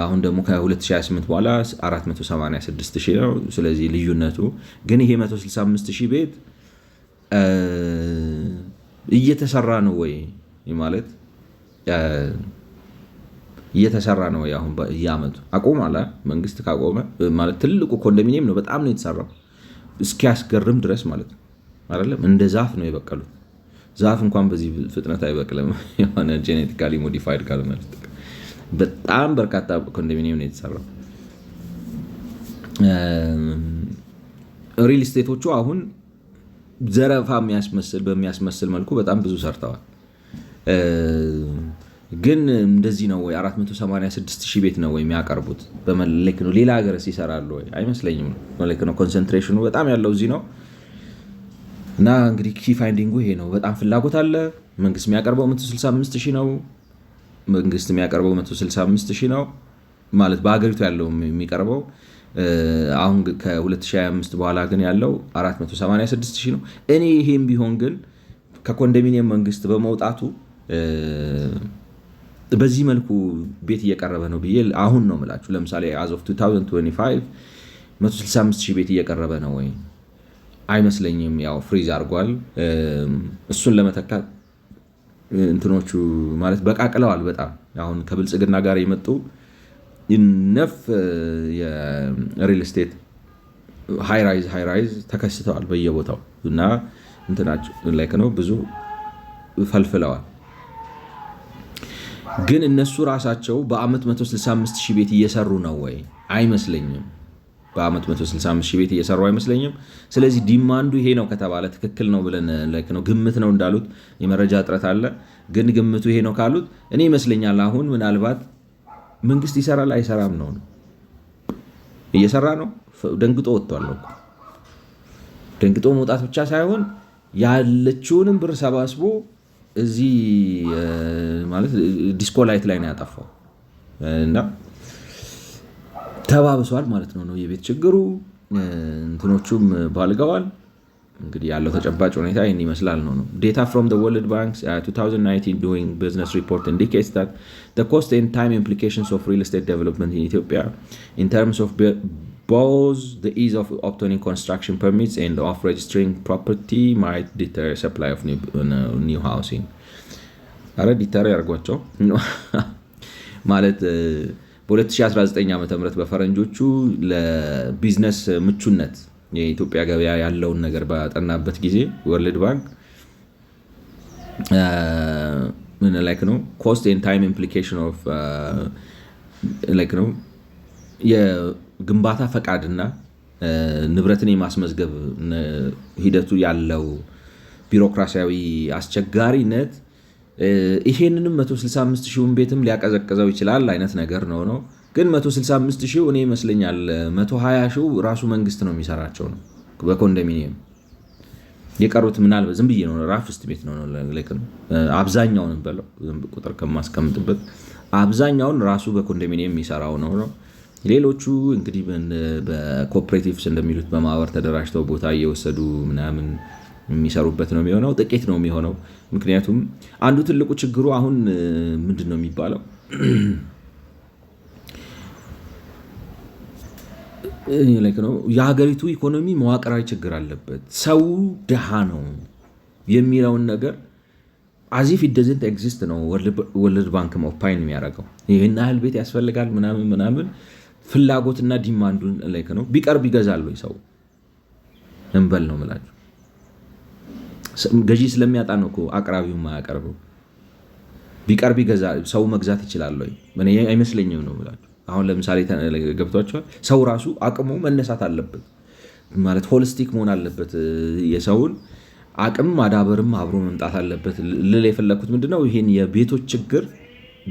A: አሁን ደግሞ ከ2028 በኋላ 486,000 ነው ስለዚህ ልዩነቱ ግን ይሄ 165,000 ቤት እየተሰራ ነው ወይ ማለት እየተሰራ ነው ወይ አሁን በየአመቱ አቆማላ መንግስት ካቆመ ማለት ትልቁ ኮንዶሚኒየም ነው በጣም ነው የተሰራው እስኪያስገርም ድረስ ማለት ነው አይደለም እንደ ዛፍ ነው የበቀሉት ዛፍ እንኳን በዚህ ፍጥነት አይበቅልም የሆነ ጄኔቲካሊ ሞዲፋይድ ካልሆነ በጣም በርካታ ኮንዶሚኒየም ነው የተሰራው ሪል ስቴቶቹ አሁን ዘረፋ በሚያስመስል መልኩ በጣም ብዙ ሰርተዋል ግን እንደዚህ ነው ወይ 486,000 ቤት ነው ወይ የሚያቀርቡት በመለክ ነው ሌላ ሀገር ሲሰራሉ ወይ አይመስለኝም ማለት ነው ኮንሰንትሬሽኑ በጣም ያለው እዚህ ነው እና እንግዲህ ኪ ፋይንዲንጉ ይሄ ነው በጣም ፍላጎት አለ መንግስት የሚያቀርበው 165,000 ነው መንግስት የሚያቀርበው 165,000 ነው ማለት በአገሪቱ ያለው የሚቀርበው አሁን ከ2025 በኋላ ግን ያለው 486,000 ነው እኔ ይሄም ቢሆን ግን ከኮንዶሚኒየም መንግስት በመውጣቱ በዚህ መልኩ ቤት እየቀረበ ነው ብዬ አሁን ነው የምላችሁ ለምሳሌ as of 2025 165,000 ቤት እየቀረበ ነው ወይ አይመስለኝም ያው ፍሪዝ አድርጓል እሱን ለመተካት እንትኖቹ ማለት በቃቅለዋል በጣም አሁን ከብልጽግና ጋር የመጡ ኢነፍ የሪል ስቴት ሃይ ራይዝ ተከስተዋል በየቦታው እና እንትናቸው ላይክ ነው ብዙ ፈልፍለዋል ግን እነሱ ራሳቸው በአመት 165,000 ቤት እየሰሩ ነው ወይ አይመስለኝም በአመት 165,000 ቤት እየሰሩ አይመስለኝም ስለዚህ ዲማንዱ ይሄ ነው ከተባለ ትክክል ነው ብለን ላይክ ነው ግምት ነው እንዳሉት የመረጃ እጥረት አለ ግን ግምቱ ይሄ ነው ካሉት እኔ ይመስለኛል አሁን ምናልባት መንግስት ይሰራል አይሰራም ነው እየሰራ ነው ደንግጦ ወጥቷል ደንግጦ መውጣት ብቻ ሳይሆን ያለችውንም ብር ሰባስቦ እዚህ ማለት ዲስኮ ላይት ላይ ነው ያጠፋው እና ተባብሷል ማለት ነው የቤት ችግሩ እንትኖቹም ባልገዋል እንግዲህ ያለው ተጨባጭ ሁኔታ ይሄን ይመስላል ነው data from the World Bank's 2019 doing business report indicates that the cost and time implications of real estate development in Ethiopia in terms of both the ease of obtaining construction permits and of registering property might deter supply of new housing አረ ዲተር ያርጓቸው ማለት በ2019 ዓመተ ምህረት በፈረንጆቹ ለቢዝነስ ምቹነት የኢትዮጵያ ገበያ ያለውን ነገር ባጠናበት ጊዜ ወርልድ ባንክ ምን ላይክ ነው ኮስት ኤንድ ታይም ኢምፕሊኬሽን ኦፍ ላይክ ነው የግንባታ ፈቃድና ንብረትን የማስመዝገብ ሂደቱ ያለው ቢሮክራሲያዊ አስቸጋሪነት ይሄንንም 165,000 ቤትም ሊያቀዘቅዘው ይችላል አይነት ነገር ነው ግን 165,000 እኔ ይመስለኛል 120,000 ራሱ መንግስት ነው የሚሰራቸው ነው በኮንዶሚኒየም የቀሩት ምናልባት ዝም ብዬ ነው ራፍስት ቤት ነው ላይክ ነው አብዛኛውን በለው ቁጥር ከማስቀምጥበት አብዛኛውን ራሱ በኮንዶሚኒየም የሚሰራው ነው ሌሎቹ እንግዲህ በኮኦፕሬቲቭስ እንደሚሉት በማህበር ተደራጅተው ቦታ እየወሰዱ ምናምን የሚሰሩበት ነው የሚሆነው ጥቂት ነው የሚሆነው ምክንያቱም አንዱ ትልቁ ችግሩ አሁን ምንድነው የሚባለው ላይክ ነው የሀገሪቱ ኢኮኖሚ መዋቅራዊ ችግር አለበት ሰው ደሃ ነው የሚለውን ነገር as if it doesn't exist ነው ወርልድ ባንክ ኦፓይን የሚያደርገው ይሄን ያህል ቤት ያስፈልጋል ምናምን ፍላጎትና ዲማንዱን ላይክ ነው ቢቀርብ ይገዛል ወይ ሰው እንበል ነው ማለት ገዢ ስለሚያጣ ነው እኮ አቅራቢው ማያቀርበው ቢቀርብ ይገዛል ሰው መግዛት ይችላል ወይ እኔ አይመስለኝም ነው ማለት አሁን ለምሳሌ ገብቷቸዋል። ሰው ራሱ አቅሙ መነሳት አለበት ማለት ሆሊስቲክ መሆን አለበት። የሰውን አቅም ማዳበርም አብሮ መምጣት አለበት። ልል የፈለግኩት ምንድነው ይህን የቤቶች ችግር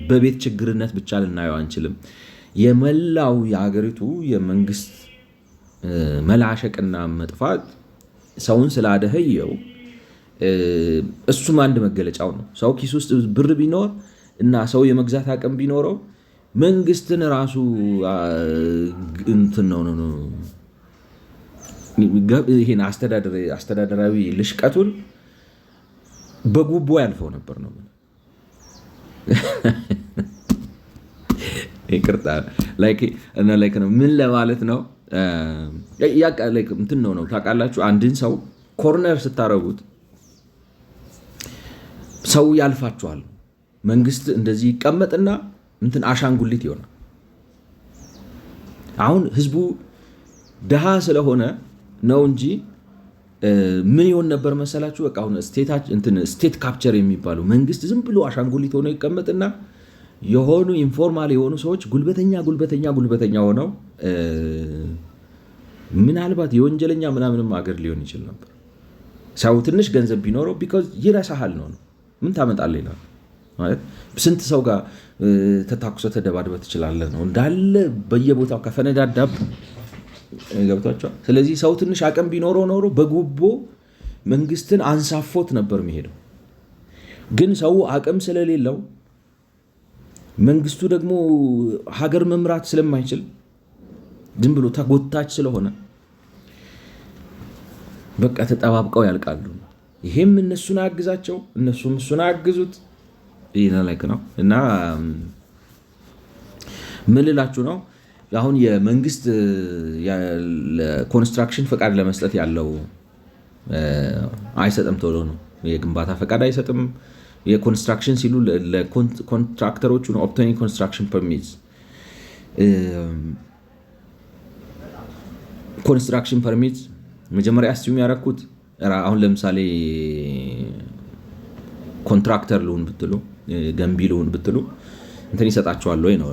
A: በቤት ችግርነት ብቻ ልናየው አንችልም። የመላው የሀገሪቱ የመንግስት መላሸቅና መጥፋት ሰውን ስላደኸየው እሱም አንድ መገለጫው ነው። ሰው ኪስ ውስጥ ብር ቢኖር እና ሰው የመግዛት አቅም ቢኖረው መንግስትን ራሱ እንትን ነው ይሄን አስተዳደራዊ ልሽቀቱን በጉቦ ያልፈው ነበር ነው። ይቅርታ ላይክ ነው ምን ለማለት ነው እንትን ነው ታውቃላችሁ። አንድን ሰው ኮርነር ስታረጉት ሰው ያልፋችኋል። መንግስት እንደዚህ ይቀመጥና እንትን አሻንጉሊት ይሆናል። አሁን ህዝቡ ድሃ ስለሆነ ነው እንጂ ምን ይሆን ነበር መሰላችሁ? በቃ አሁን ስቴት ካፕቸር የሚባለው መንግስት ዝም ብሎ አሻንጉሊት ሆኖ ይቀመጥና የሆኑ ኢንፎርማል የሆኑ ሰዎች ጉልበተኛ ሆነው ምናልባት የወንጀለኛ ምናምንም ሀገር ሊሆን ይችል ነበር። ሰው ትንሽ ገንዘብ ቢኖረው ቢኮዝ ይረሳሃል ነው ምን ታመጣለህ ይላል ማለት ስንት ሰው ጋር ተታኩሶ ተደባድበ ትችላለህ ነው እንዳለ በየቦታው ከፈነዳዳብ ገብቷቸዋል። ስለዚህ ሰው ትንሽ አቅም ቢኖረው ኖሮ በጉቦ መንግስትን አንሳፎት ነበር የሚሄደው። ግን ሰው አቅም ስለሌለው መንግስቱ ደግሞ ሀገር መምራት ስለማይችል ዝም ብሎ ተጎታች ስለሆነ በቃ ተጠባብቀው ያልቃሉ። ይሄም እነሱን አግዛቸው እነሱም እሱን አግዙት ይላልክ ነው። እና ምን ልላችሁ ነው አሁን የመንግስት ለኮንስትራክሽን ፈቃድ ለመስጠት ያለው አይሰጥም ቶሎ ነው። የግንባታ ፈቃድ አይሰጥም። የኮንስትራክሽን ሲሉ ለኮንትራክተሮቹ ነው ኦብቴኒንግ ኮንስትራክሽን ፐርሚትስ ኮንስትራክሽን ፐርሚት መጀመሪያ አስዩም ያደረኩት አሁን ለምሳሌ ኮንትራክተር ልሁን ብትሉ ገንቢ ልሁን ብትሉ እንትን ይሰጣቸዋል ወይ ነው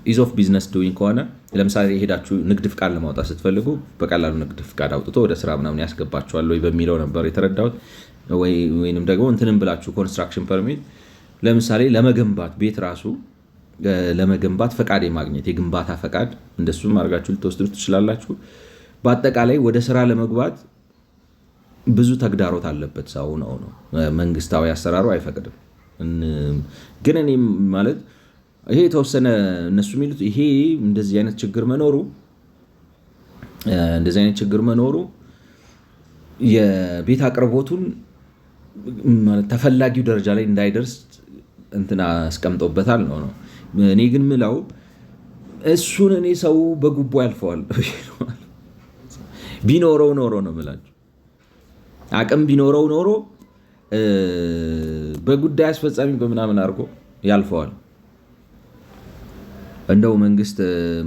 A: ኢዝ ኦፍ ቢዝነስ ዱዊንግ ከሆነ ለምሳሌ ሄዳችሁ ንግድ ፍቃድ ለማውጣት ስትፈልጉ በቀላሉ ንግድ ፍቃድ አውጥቶ ወደ ስራ ምናምን ያስገባቸዋል ወይ በሚለው ነበር የተረዳሁት። ወይንም ደግሞ እንትንም ብላችሁ ኮንስትራክሽን ፐርሚት ለምሳሌ ለመገንባት ቤት ራሱ ለመገንባት ፈቃድ የማግኘት የግንባታ ፈቃድ እንደሱም አድርጋችሁ ልትወስዱ ትችላላችሁ። በአጠቃላይ ወደ ስራ ለመግባት ብዙ ተግዳሮት አለበት። ሰው ነው መንግስታዊ አሰራሩ አይፈቅድም። ግን እኔ ማለት ይሄ የተወሰነ እነሱ የሚሉት ይሄ እንደዚህ አይነት ችግር መኖሩ የቤት አቅርቦቱን ተፈላጊው ደረጃ ላይ እንዳይደርስ እንትና አስቀምጦበታል ነው። እኔ ግን ምለው እሱን እኔ ሰው በጉቦ ያልፈዋል ቢኖረው ኖሮ ነው ምላችሁ አቅም ቢኖረው ኖሮ በጉዳይ አስፈጻሚ በምናምን አድርጎ ያልፈዋል። እንደው መንግስት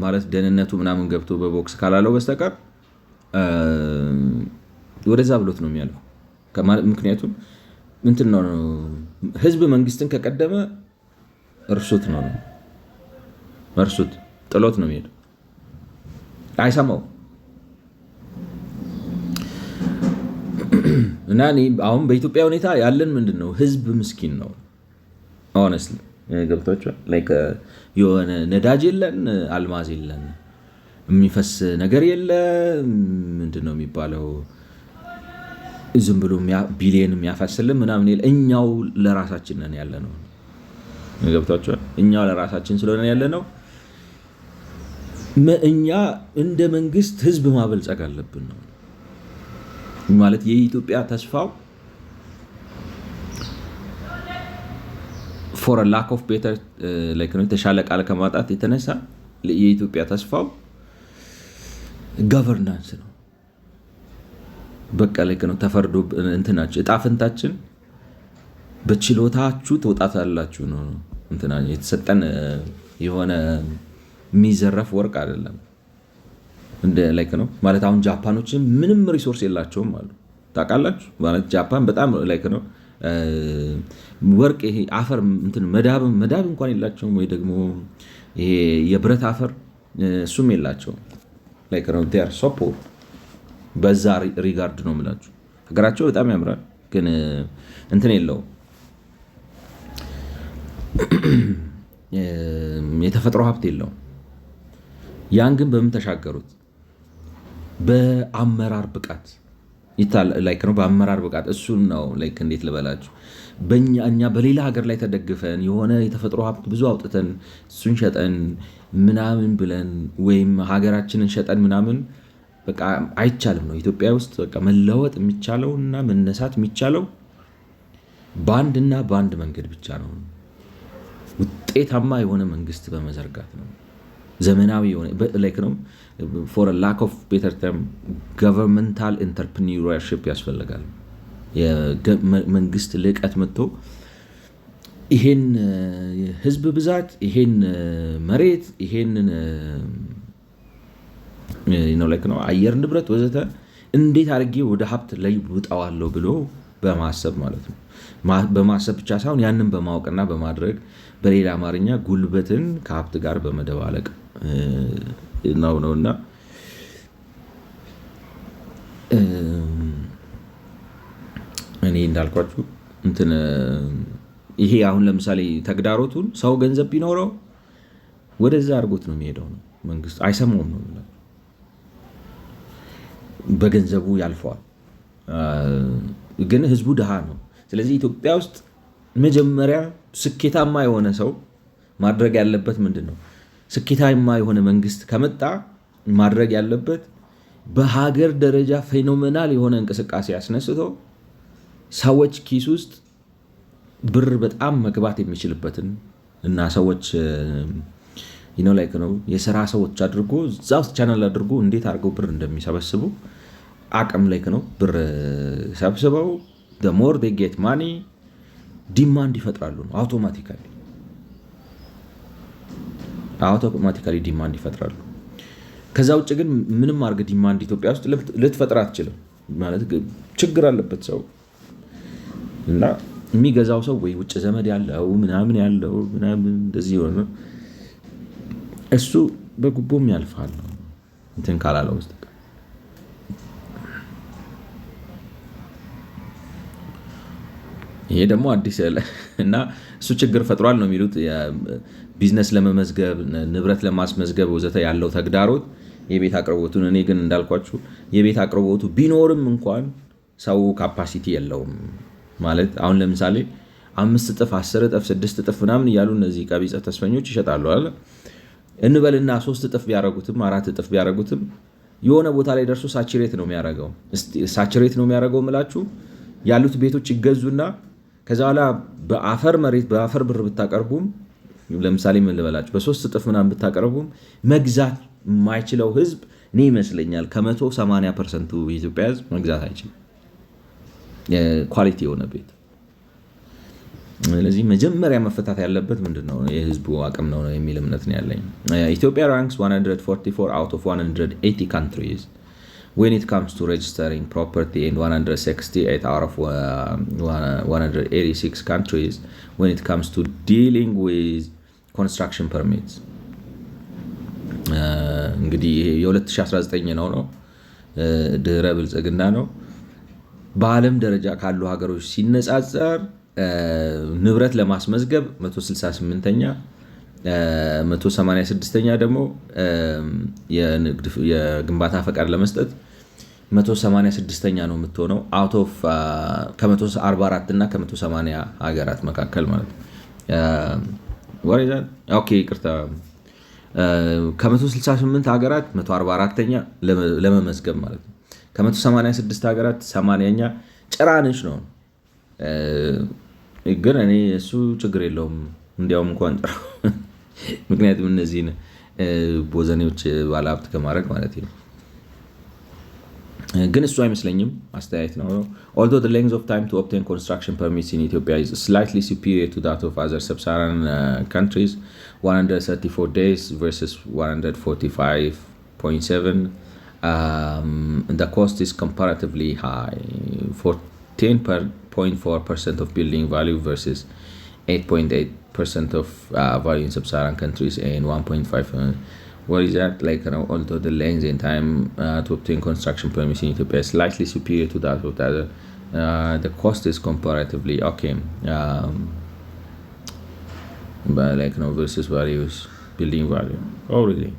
A: ማለት ደህንነቱ ምናምን ገብቶ በቦክስ ካላለው በስተቀር ወደዛ ብሎት ነው የሚያልፈው። ምክንያቱም እንትን ነው ህዝብ መንግስትን ከቀደመ እርሱት ጥሎት ነው የሚሄደው። አይሰማው እና አሁን በኢትዮጵያ ሁኔታ ያለን ምንድን ነው ህዝብ ምስኪን ነው። ሆነስትሊ ገብቷቸዋል። የሆነ ነዳጅ የለን፣ አልማዝ የለን፣ የሚፈስ ነገር የለ ምንድን ነው የሚባለው ዝም ብሎ ቢሊየን የሚያፈስልን ምናምን የለ። እኛው ለራሳችን ነን ያለ ነው። ገብቷቸዋል። እኛው ለራሳችን ስለሆነ ያለ ነው። እኛ እንደ መንግስት ህዝብ ማበልጸግ አለብን ነው ማለት የኢትዮጵያ ተስፋው for a lack of better የተሻለ ቃል ከማጣት የተነሳ የኢትዮጵያ ተስፋው ገቨርናንስ ነው። በቃ ነው ተፈርዶ እንትናችን እጣ ፈንታችን በችሎታችሁ ተወጣጣላችሁ ነው። እንትና የተሰጠን የሆነ የሚዘረፍ ወርቅ አይደለም እንደ ነው ማለት። አሁን ጃፓኖችን ምንም ሪሶርስ የላቸውም አሉ ታውቃላችሁ። ማለት ጃፓን በጣም ነው ወርቅ ይሄ አፈር መዳብ እንኳን የላቸውም፣ ወይ ደግሞ ይሄ የብረት አፈር እሱም የላቸውም። ሶፖ በዛ ሪጋርድ ነው የምላችሁ። ሀገራቸው በጣም ያምራል፣ ግን እንትን የለውም የተፈጥሮ ሀብት የለውም። ያን ግን በምን ተሻገሩት? በአመራር ብቃት ነው። በአመራር ብቃት እሱን ነው እንዴት ልበላችሁ፣ እኛ በሌላ ሀገር ላይ ተደግፈን የሆነ የተፈጥሮ ሀብት ብዙ አውጥተን እሱን ሸጠን ምናምን ብለን ወይም ሀገራችንን ሸጠን ምናምን በቃ አይቻልም ነው። ኢትዮጵያ ውስጥ በቃ መለወጥ የሚቻለው እና መነሳት የሚቻለው በአንድና በአንድ መንገድ ብቻ ነው። ውጤታማ የሆነ መንግስት በመዘርጋት ነው። ዘመናዊ የሆነ ነው ፎር ላክ ኦፍ ቤተር ተርም ገቨርንመንታል ኢንተርፕሪኒውርሺፕ ያስፈልጋል። መንግስት ልቀት መጥቶ ይሄን ህዝብ ብዛት፣ ይሄን መሬት፣ ይሄንን ነው አየር ንብረት ወዘተ እንዴት አድርጌ ወደ ሀብት ላይ ውጣዋለሁ ብሎ በማሰብ ማለት ነው። በማሰብ ብቻ ሳይሆን ያንን በማወቅና በማድረግ በሌላ አማርኛ ጉልበትን ከሀብት ጋር በመደባለቅ ነውና እኔ እንዳልኳችሁ ይሄ አሁን ለምሳሌ ተግዳሮቱን ሰው ገንዘብ ቢኖረው ወደዛ አድርጎት ነው የሚሄደው ነው። መንግስት አይሰማውም ነው፣ በገንዘቡ ያልፈዋል። ግን ህዝቡ ድሃ ነው። ስለዚህ ኢትዮጵያ ውስጥ መጀመሪያ ስኬታማ የሆነ ሰው ማድረግ ያለበት ምንድን ነው? ስኬታማ የሆነ መንግስት ከመጣ ማድረግ ያለበት በሀገር ደረጃ ፌኖሜናል የሆነ እንቅስቃሴ አስነስቶ ሰዎች ኪስ ውስጥ ብር በጣም መግባት የሚችልበትን እና ሰዎች ነው የስራ ሰዎች አድርጎ እዛ ውስጥ ቻናል አድርጎ እንዴት አድርገው ብር እንደሚሰበስቡ አቅም ነው ብር ሰብስበው ሞር ጌት ማኒ ዲማንድ ይፈጥራሉ ነው አውቶማቲካሊ ዲማንድ ይፈጥራሉ። ከዛ ውጭ ግን ምንም አድርገህ ዲማንድ ኢትዮጵያ ውስጥ ልትፈጥር አትችልም። ማለት ችግር አለበት ሰው እና የሚገዛው ሰው ወይ ውጭ ዘመድ ያለው ምናምን እንደዚህ ሆነ እሱ በጉቦም ያልፋል እንትን ካላለው ውስጥ ይሄ ደግሞ አዲስ እና እሱ ችግር ፈጥሯል ነው የሚሉት። ቢዝነስ ለመመዝገብ ንብረት ለማስመዝገብ ወዘተ ያለው ተግዳሮት የቤት አቅርቦቱን። እኔ ግን እንዳልኳችሁ የቤት አቅርቦቱ ቢኖርም እንኳን ሰው ካፓሲቲ የለውም። ማለት አሁን ለምሳሌ 5 እጥፍ 10 እጥፍ 6 እጥፍ ምናምን እያሉ እነዚህ ቀቢጸ ተስፈኞች ይሸጣሉ አለ እንበልና 3 እጥፍ ቢያረጉትም 4 እጥፍ ቢያረጉትም የሆነ ቦታ ላይ ደርሶ ሳቹሬት ነው የሚያረገው። ሳቹሬት ነው የሚያረገው ምላችሁ ያሉት ቤቶች ይገዙና ከዛ በኋላ በአፈር መሬት በአፈር ብር ብታቀርቡም ለምሳሌ ምን ልበላችሁ በ3 እጥፍ ምናምን ብታቀርቡም መግዛት የማይችለው ህዝብ እኔ ይመስለኛል ከ180% የኢትዮጵያ ህዝብ መግዛት አይችልም ኳሊቲ የሆነ ቤት። ስለዚህ መጀመሪያ መፈታት ያለበት ምንድነው የህዝቡ አቅም ነው የሚል እምነት ነው ያለኝ። ኢትዮጵያ ranks 144 out of 180 countries when it comes to registering property and 168 out of 186 countries when it comes to dealing with construction permits. እንግዲህ የ2019 ነው ድህረ ብልጽግና ነው። በዓለም ደረጃ ካሉ ሀገሮች ሲነጻጸር ንብረት ለማስመዝገብ 168ኛ 186ኛ ደግሞ የግንባታ ፈቃድ ለመስጠት 186ኛ ነው የምትሆነው out of ከ144 እና ከ180 ሀገራት መካከል ማለት ነው። ኦኬ ይቅርታ ከ168 ሀገራት 144ኛ ለመመዝገብ ማለት ነው። ከ186 ሀገራት 80ኛ ጭራንሽ ነው። ግን እኔ እሱ ችግር የለውም እንዲያውም እንኳን ጥሩ ምክንያቱም እነዚህን ቦዘኔዎች ባለሀብት ከማድረግ ማለት ነው። ግን እሱ አይመስለኝም አስተያየት ነው። although the length of time to obtain construction permits in Ethiopia is slightly superior to that of other sub-Saharan countries 134 days versus 145.7 the cost is comparatively high 10.4% of building value versus 8.8% of value in sub-Saharan countries and 1.5%. What is that? Like, although the length and time to obtain construction permits in Ethiopia is slightly superior to that of the other, the cost is comparatively okay. But like, versus values, building value. Oh, really?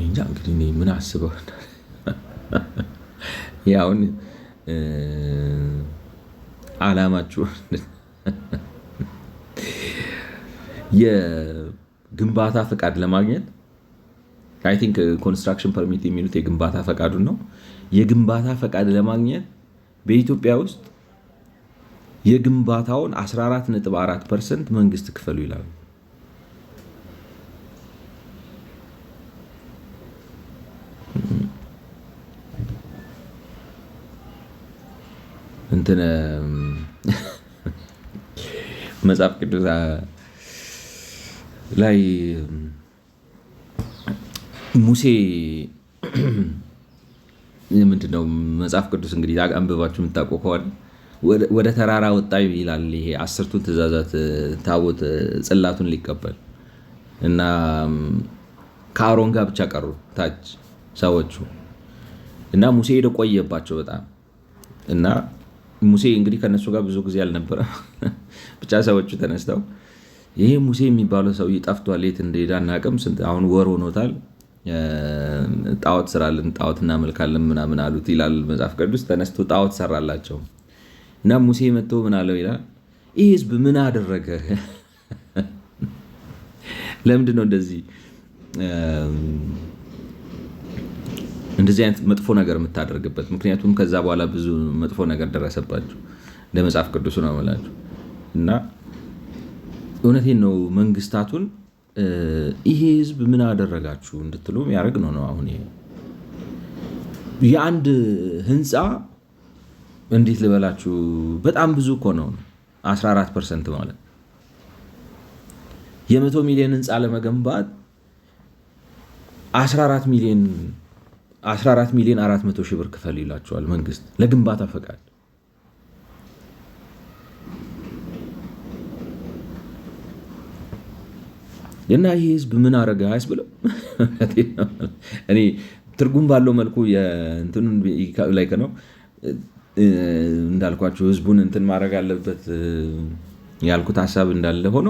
A: እንጃ እንግዲህ እኔ ምን አስበው ያውን አላማችሁ የግንባታ ፈቃድ ለማግኘት አይ ቲንክ ኮንስትራክሽን ፐርሚት የሚሉት የግንባታ ፈቃዱን ነው። የግንባታ ፈቃድ ለማግኘት በኢትዮጵያ ውስጥ የግንባታውን 14.4% መንግስት ክፈሉ ይላል። እንትን መጽሐፍ ቅዱስ ላይ ሙሴ ምንድነው መጽሐፍ ቅዱስ እንግዲህ አንብባችሁ የምታውቁ ከሆነ ወደ ተራራ ወጣ ይላል። ይሄ 10ቱን ትእዛዛት ታቦት ጽላቱን ሊቀበል እና ከአሮን ጋር ብቻ ቀሩ ታች ሰዎቹ እና ሙሴ ሄደ ቆየባቸው በጣም እና ሙሴ እንግዲህ ከነሱ ጋር ብዙ ጊዜ አልነበረም። ብቻ ሰዎቹ ተነስተው ይሄ ሙሴ የሚባለው ሰው ጠፍቷል፣ የት እንደሄደ አናውቅም፣ አሁን ወር ሆኖታል፣ ጣዖት ስራልን፣ ጣዖት እናመልካለን ምናምን አሉት ይላል መጽሐፍ ቅዱስ። ተነስቶ ጣዖት ሰራላቸው እና ሙሴ መጥቶ ምን አለው ይላል፣ ይህ ህዝብ ምን አደረገ? ለምንድን ነው እንደዚህ አይነት መጥፎ ነገር የምታደርግበት? ምክንያቱም ከዛ በኋላ ብዙ መጥፎ ነገር ደረሰባቸው። ለመጽሐፍ ቅዱስ ነው የምላችሁ። እና እውነቴን ነው መንግስታቱን ይሄ ህዝብ ምን አደረጋችሁ እንድትሉ ያደርግ ነው። አሁን ይሄ የአንድ ህንፃ እንዴት ልበላችሁ በጣም ብዙ እኮ ነው 14% ማለት የ100 ሚሊዮን ህንፃ ለመገንባት 14 ሚሊዮን 400 ሺህ ብር ክፈል ይላቸዋል መንግስት ለግንባታ ፈቃድ። እና ይህ ህዝብ ምን አረገ አያስብለው? እኔ ትርጉም ባለው መልኩ የእንትኑን ላይ ነው እንዳልኳቸው ህዝቡን እንትን ማድረግ አለበት ያልኩት ሀሳብ እንዳለ ሆኖ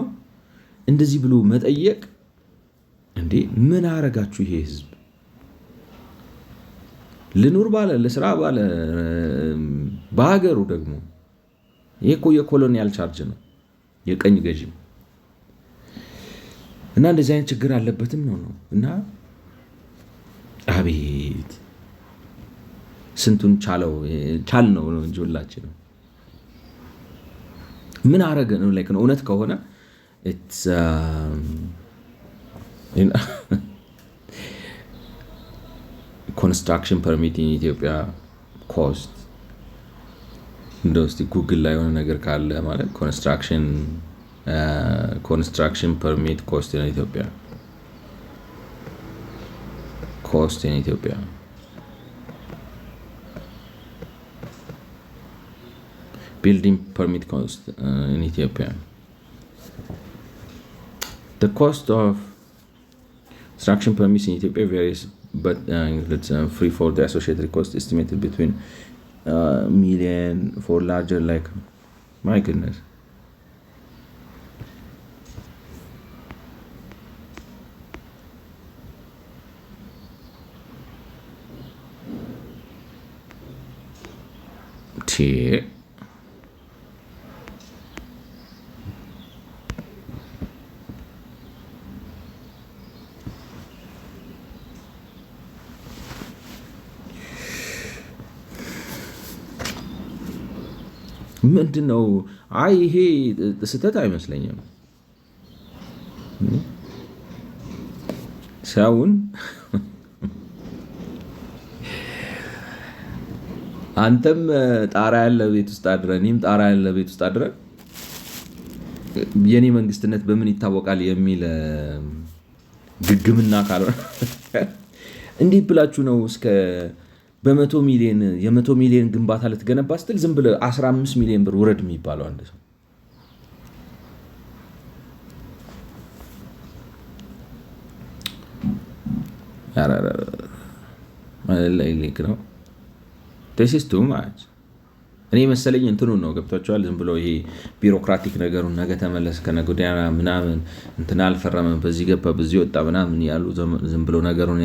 A: እንደዚህ ብሎ መጠየቅ እንዴ ምን አረጋችሁ? ይሄ ህዝብ ልኑር ባለ ለስራ ባለ በሀገሩ ደግሞ ይሄ እኮ የኮሎኒያል ቻርጅ ነው የቀኝ ገዢ እና እንደዚህ አይነት ችግር አለበትም ነው እና አቤት ስንቱን ቻል ነው እንጂ ሁላችን ምን አረገ ነው ላይ ነው እውነት ከሆነ ኮንስትራክሽን ፐርሚት ኢን ኢትዮጵያ ኮስት እንደው እስቲ ጉግል ላይ የሆነ ነገር ካለ ማለት ኮንስትራክሽን ፐርሚት ኮስት ኢን ኢትዮጵያ building permit cost in Ethiopia. The cost of construction permits in Ethiopia varies, but it's free for the associated cost estimated between million for larger, like my goodness. ምንድነው? አይ ይሄ ስህተት አይመስለኝም። ሰውን አንተም ጣራ ያለ ቤት ውስጥ አድረን እኔም ጣራ ያለ ቤት ውስጥ አድረን የኔ መንግስትነት በምን ይታወቃል የሚል ግግምና ካልሆነ እንዴት ብላችሁ ነው እስከ የ100 ሚሊዮን ግንባታ ልትገነባ ስትል ዝም ብለህ 15 ሚሊዮን ብር ውረድ የሚባለው አንድ ሰው ነው። ቴሲስ ቱ ማች እኔ መሰለኝ እንትኑን ነው ገብቷቸዋል። ዝም ብሎ ይሄ ቢሮክራቲክ ነገሩን ነገ ተመለስ ከነገ ወዲያ ምናምን እንትና አልፈረመም በዚህ ገባ በዚህ ወጣ ምናምን ያሉ ዝም ብሎ ነገሩን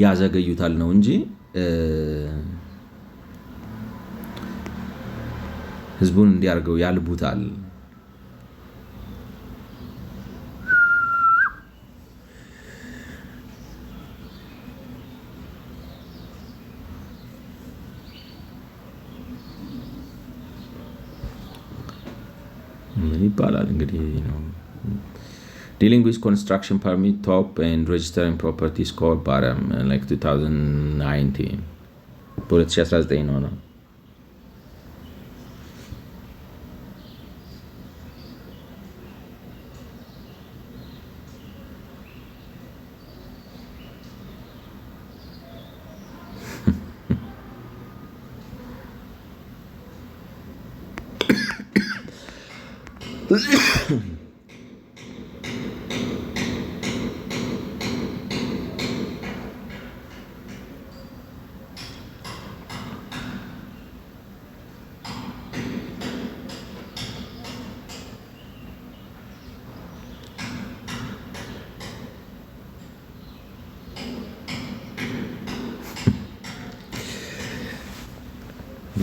A: ያዘገዩታል ነው እንጂ ህዝቡን እንዲያርገው ያልቡታል። ምን ይባላል እንግዲህ ነው dealing with construction permit top and registering properties code bottom like 2019 በ2019 ነው።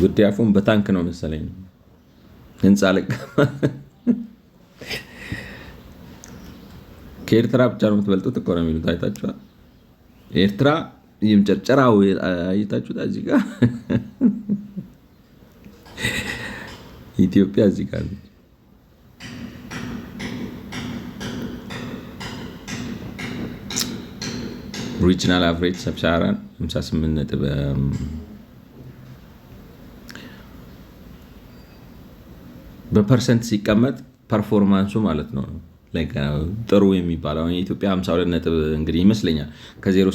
A: ጉድ ያፉን በታንክ ነው መሰለኝ ህንፃ ልቅ ከኤርትራ ብቻ ነው የምትበልጡት እኮ ነው የሚሉት። አይታችኋል? ኤርትራ የምጨርጨራው አይታችሁት? እዚህ ጋር ኢትዮጵያ እዚህ ጋር ሪጅናል አቨሬጅ ሰብሳራን 58 ነጥብ በፐርሰንት ሲቀመጥ ፐርፎርማንሱ ማለት ነው ጥሩ የሚባለው የኢትዮጵያ 52 ነጥብ እንግዲህ ይመስለኛል ከ0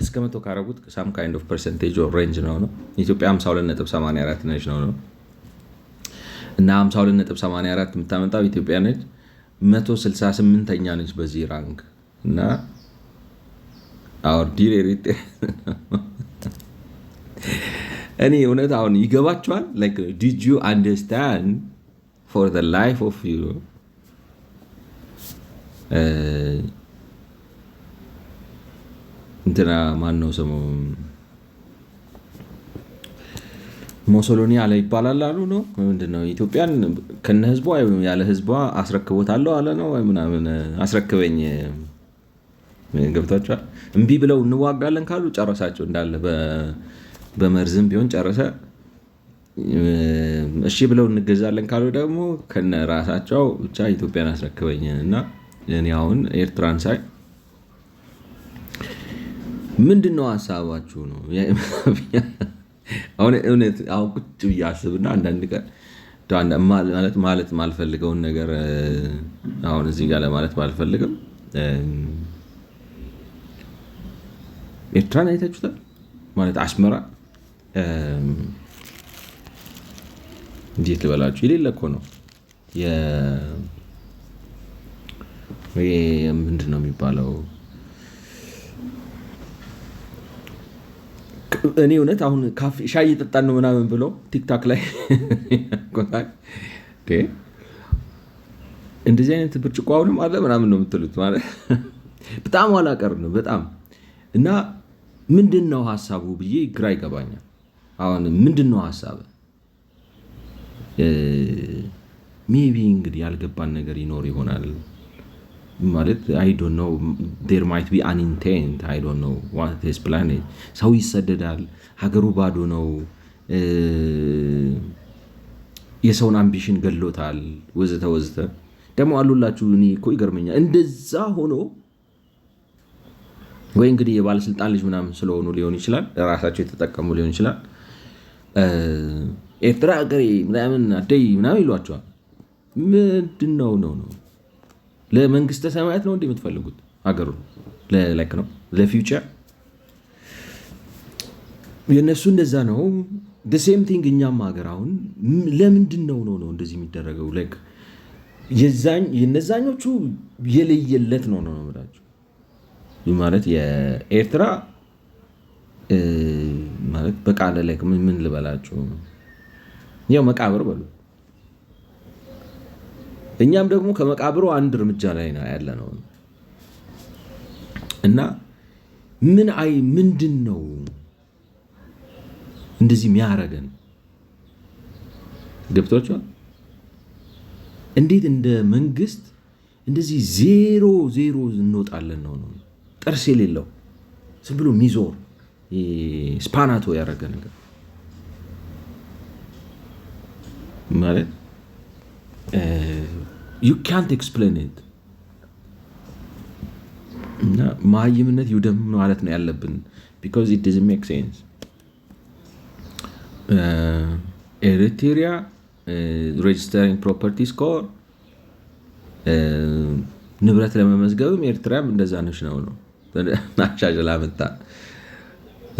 A: እስከ 100 ካረጉት some kind of percentage or range ነው ኢትዮጵያ 52.84 ነች ነው እና 52.84 የምታመጣው ኢትዮጵያ ነች 168ኛ ነች በዚህ ራንክ እና our dear እኔ እውነት አሁን ይገባችኋል? like did you understand for the life of you እንትና ማን ነው ስሙ ሞሶሎኒ አለ ይባላል አሉ ነው ምንድነው ኢትዮጵያን ከነ ህዝቧ ያለ ህዝቧ አስረክቦታለሁ አለ ነው ምናምን አስረክበኝ ገብታችኋል? እምቢ ብለው እንዋጋለን ካሉ ጨረሳቸው እንዳለ በመርዝም ቢሆን ጨረሰ። እሺ ብለው እንገዛለን ካሉ ደግሞ ከነ ራሳቸው ብቻ ኢትዮጵያን አስረክበኝ እና እኔ አሁን ኤርትራን ሳይ ምንድነው ሐሳባችሁ ነው አሁን እውነት አሁን ቁጭ ብዬ አስብና አንዳንድ ቀን ማለት ማልፈልገውን ነገር አሁን እዚህ ጋር ለማለት ባልፈልግም ኤርትራን አይታችሁታል ማለት አስመራ እንዴት ልበላችሁ የሌለ እኮ ነው ምንድነው የሚባለው እኔ እውነት አሁን ካፌ ሻይ እየጠጣን ነው ምናምን ብሎ ቲክቶክ ላይ እንደዚህ አይነት ብርጭቆ አሁንም አለ ምናምን ነው የምትሉት ማለት በጣም ኋላ ቀር ነው በጣም እና ምንድነው ሐሳቡ ብዬ ግራ ይገባኛል። አሁን ምንድነው ሐሳብ ሜቢ እንግዲህ ያልገባን ነገር ይኖር ይሆናል ማለት I don't know there might be an intent I don't know what his plan is ሰው ይሰደዳል ሀገሩ ባዶ ነው የሰውን አምቢሽን ገሎታል ወዘተ ወዘተ ደግሞ አሉላችሁ እኔ እኮ ይገርመኛል እንደዛ ሆኖ ወይ እንግዲህ የባለስልጣን ልጅ ምናምን ስለሆኑ ሊሆን ይችላል ራሳቸው የተጠቀሙ ሊሆን ይችላል ኤርትራ ሀገሬ ምናምን አደይ ምናምን ይሏቸዋል ምንድነው ነው ለመንግስተ ሰማያት ነው እንዲህ የምትፈልጉት ሀገሩ ላይክ ነው ለፊውቸር የእነሱ እንደዛ ነው። ሴም ቲንግ እኛም ሀገር አሁን ለምንድን ነው እንደዚህ የሚደረገው? ላይክ የነዛኞቹ የለየለት ነው የምላቸው ማለት የኤርትራ ማለት በቃለ ላይክ ምን ልበላቸው ያው መቃብር በሉ። እኛም ደግሞ ከመቃብሩ አንድ እርምጃ ላይ ነው ያለ ነው እና ምንድን ነው እንደዚህ የሚያረገን? ገብቷችኋል? እንዴት እንደ መንግስት እንደዚህ 0-0 እንወጣለን ነው ጥርስ የሌለው ዝም ብሎ ሚዞር ስፓናቶ ያደረገ ነገር ማለት you can't explain it እና መሀይምነት ይውደም ማለት ነው ያለብን because it doesn't make sense። ኤሪትሪያ ሬጅስተሪንግ ፕሮፐርቲ ስኮር ንብረት ለመመዝገብም ኤርትራም እንደዛ ነች ነው ናሻጀላ መጣ።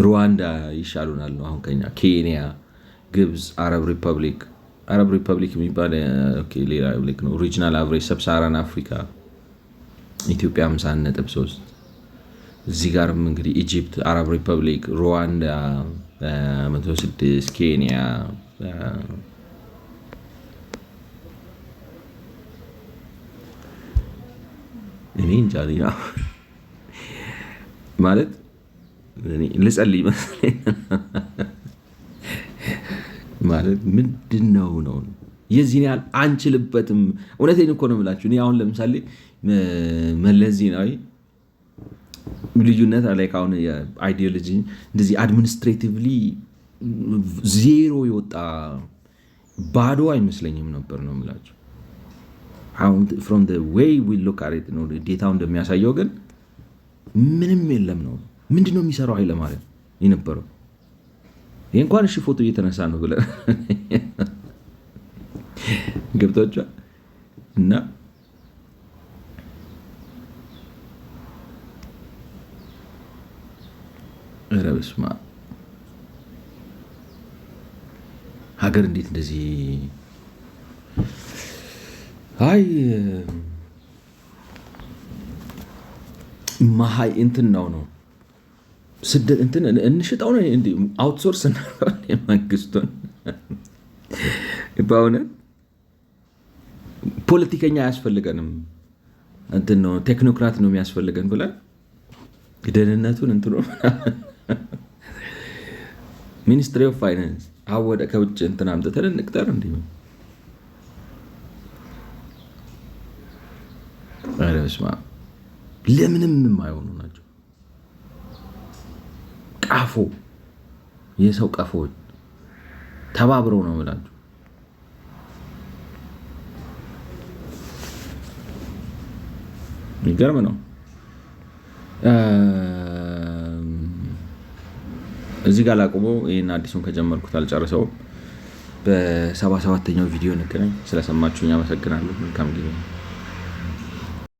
A: ሩዋንዳ ይሻሉናል ነው አሁን ከኛ። ኬንያ፣ ግብፅ፣ አረብ ሪፐብሊክ የሚባል ሌላ ነው። ሪጅናል አቨሬጅ ሰብሳራን አፍሪካ ኢትዮጵያ 50.3 እዚህ ጋርም እንግዲህ ኢጂፕት፣ አረብ ሪፐብሊክ፣ ሩዋንዳ 106፣ ኬንያ እኔ እንጃ ማለት ልጸልይ መሰለኝ ማለት ምንድን ነው የዚህን ያህል አንችልበትም። እውነቴን እኮ ነው የምላችሁ። እኔ አሁን ለምሳሌ መለስ ዜናዊ ልዩነት ላይ አሁን የአይዲዮሎጂ እንደዚህ አድሚኒስትሬቲቭሊ 0 የወጣ ባዶ አይመስለኝም ነበር ነው የምላችሁ። አሁን ፍሮም ዘ ዌይ ዊ ሉክ አት ኢት ነው ዴታው እንደሚያሳየው ግን ምንም የለም ነው። ምንድን ነው የሚሰራው ኃይለማርያም የነበረው? ይህ እንኳን እሺ ፎቶ እየተነሳ ነው ብለን ገብቷቸዋል። እና ኧረ በስመ አብ ሀገር እንዴት እንደዚህ መሀይ እንትን ነው ስደት እንትን እንሽጣው ነው እንዴ? አውትሶርስ እናደርጋለን መንግስቱን። በእውነት ፖለቲከኛ አያስፈልገንም እንትን ነው ቴክኖክራት ነው የሚያስፈልገን ብለን ደህንነቱን እንትኑ ሚኒስትሪ ኦፍ ፋይናንስ አወደ ከውጭ እንትን አምጥተን እንቅጠር እንዴ? ኧረ በስመ አብ ለምንም የማይሆኑ ናቸው። ቀፎ የሰው ቀፎዎች ተባብረው ነው የምላችሁ። የሚገርም ነው። እዚህ ጋር ላቁመው። ይህን አዲሱን ከጀመርኩት አልጨርሰውም። በ77ኛው ቪዲዮ እንገናኝ። ስለሰማችሁኝ አመሰግናለሁ። መልካም ጊዜ።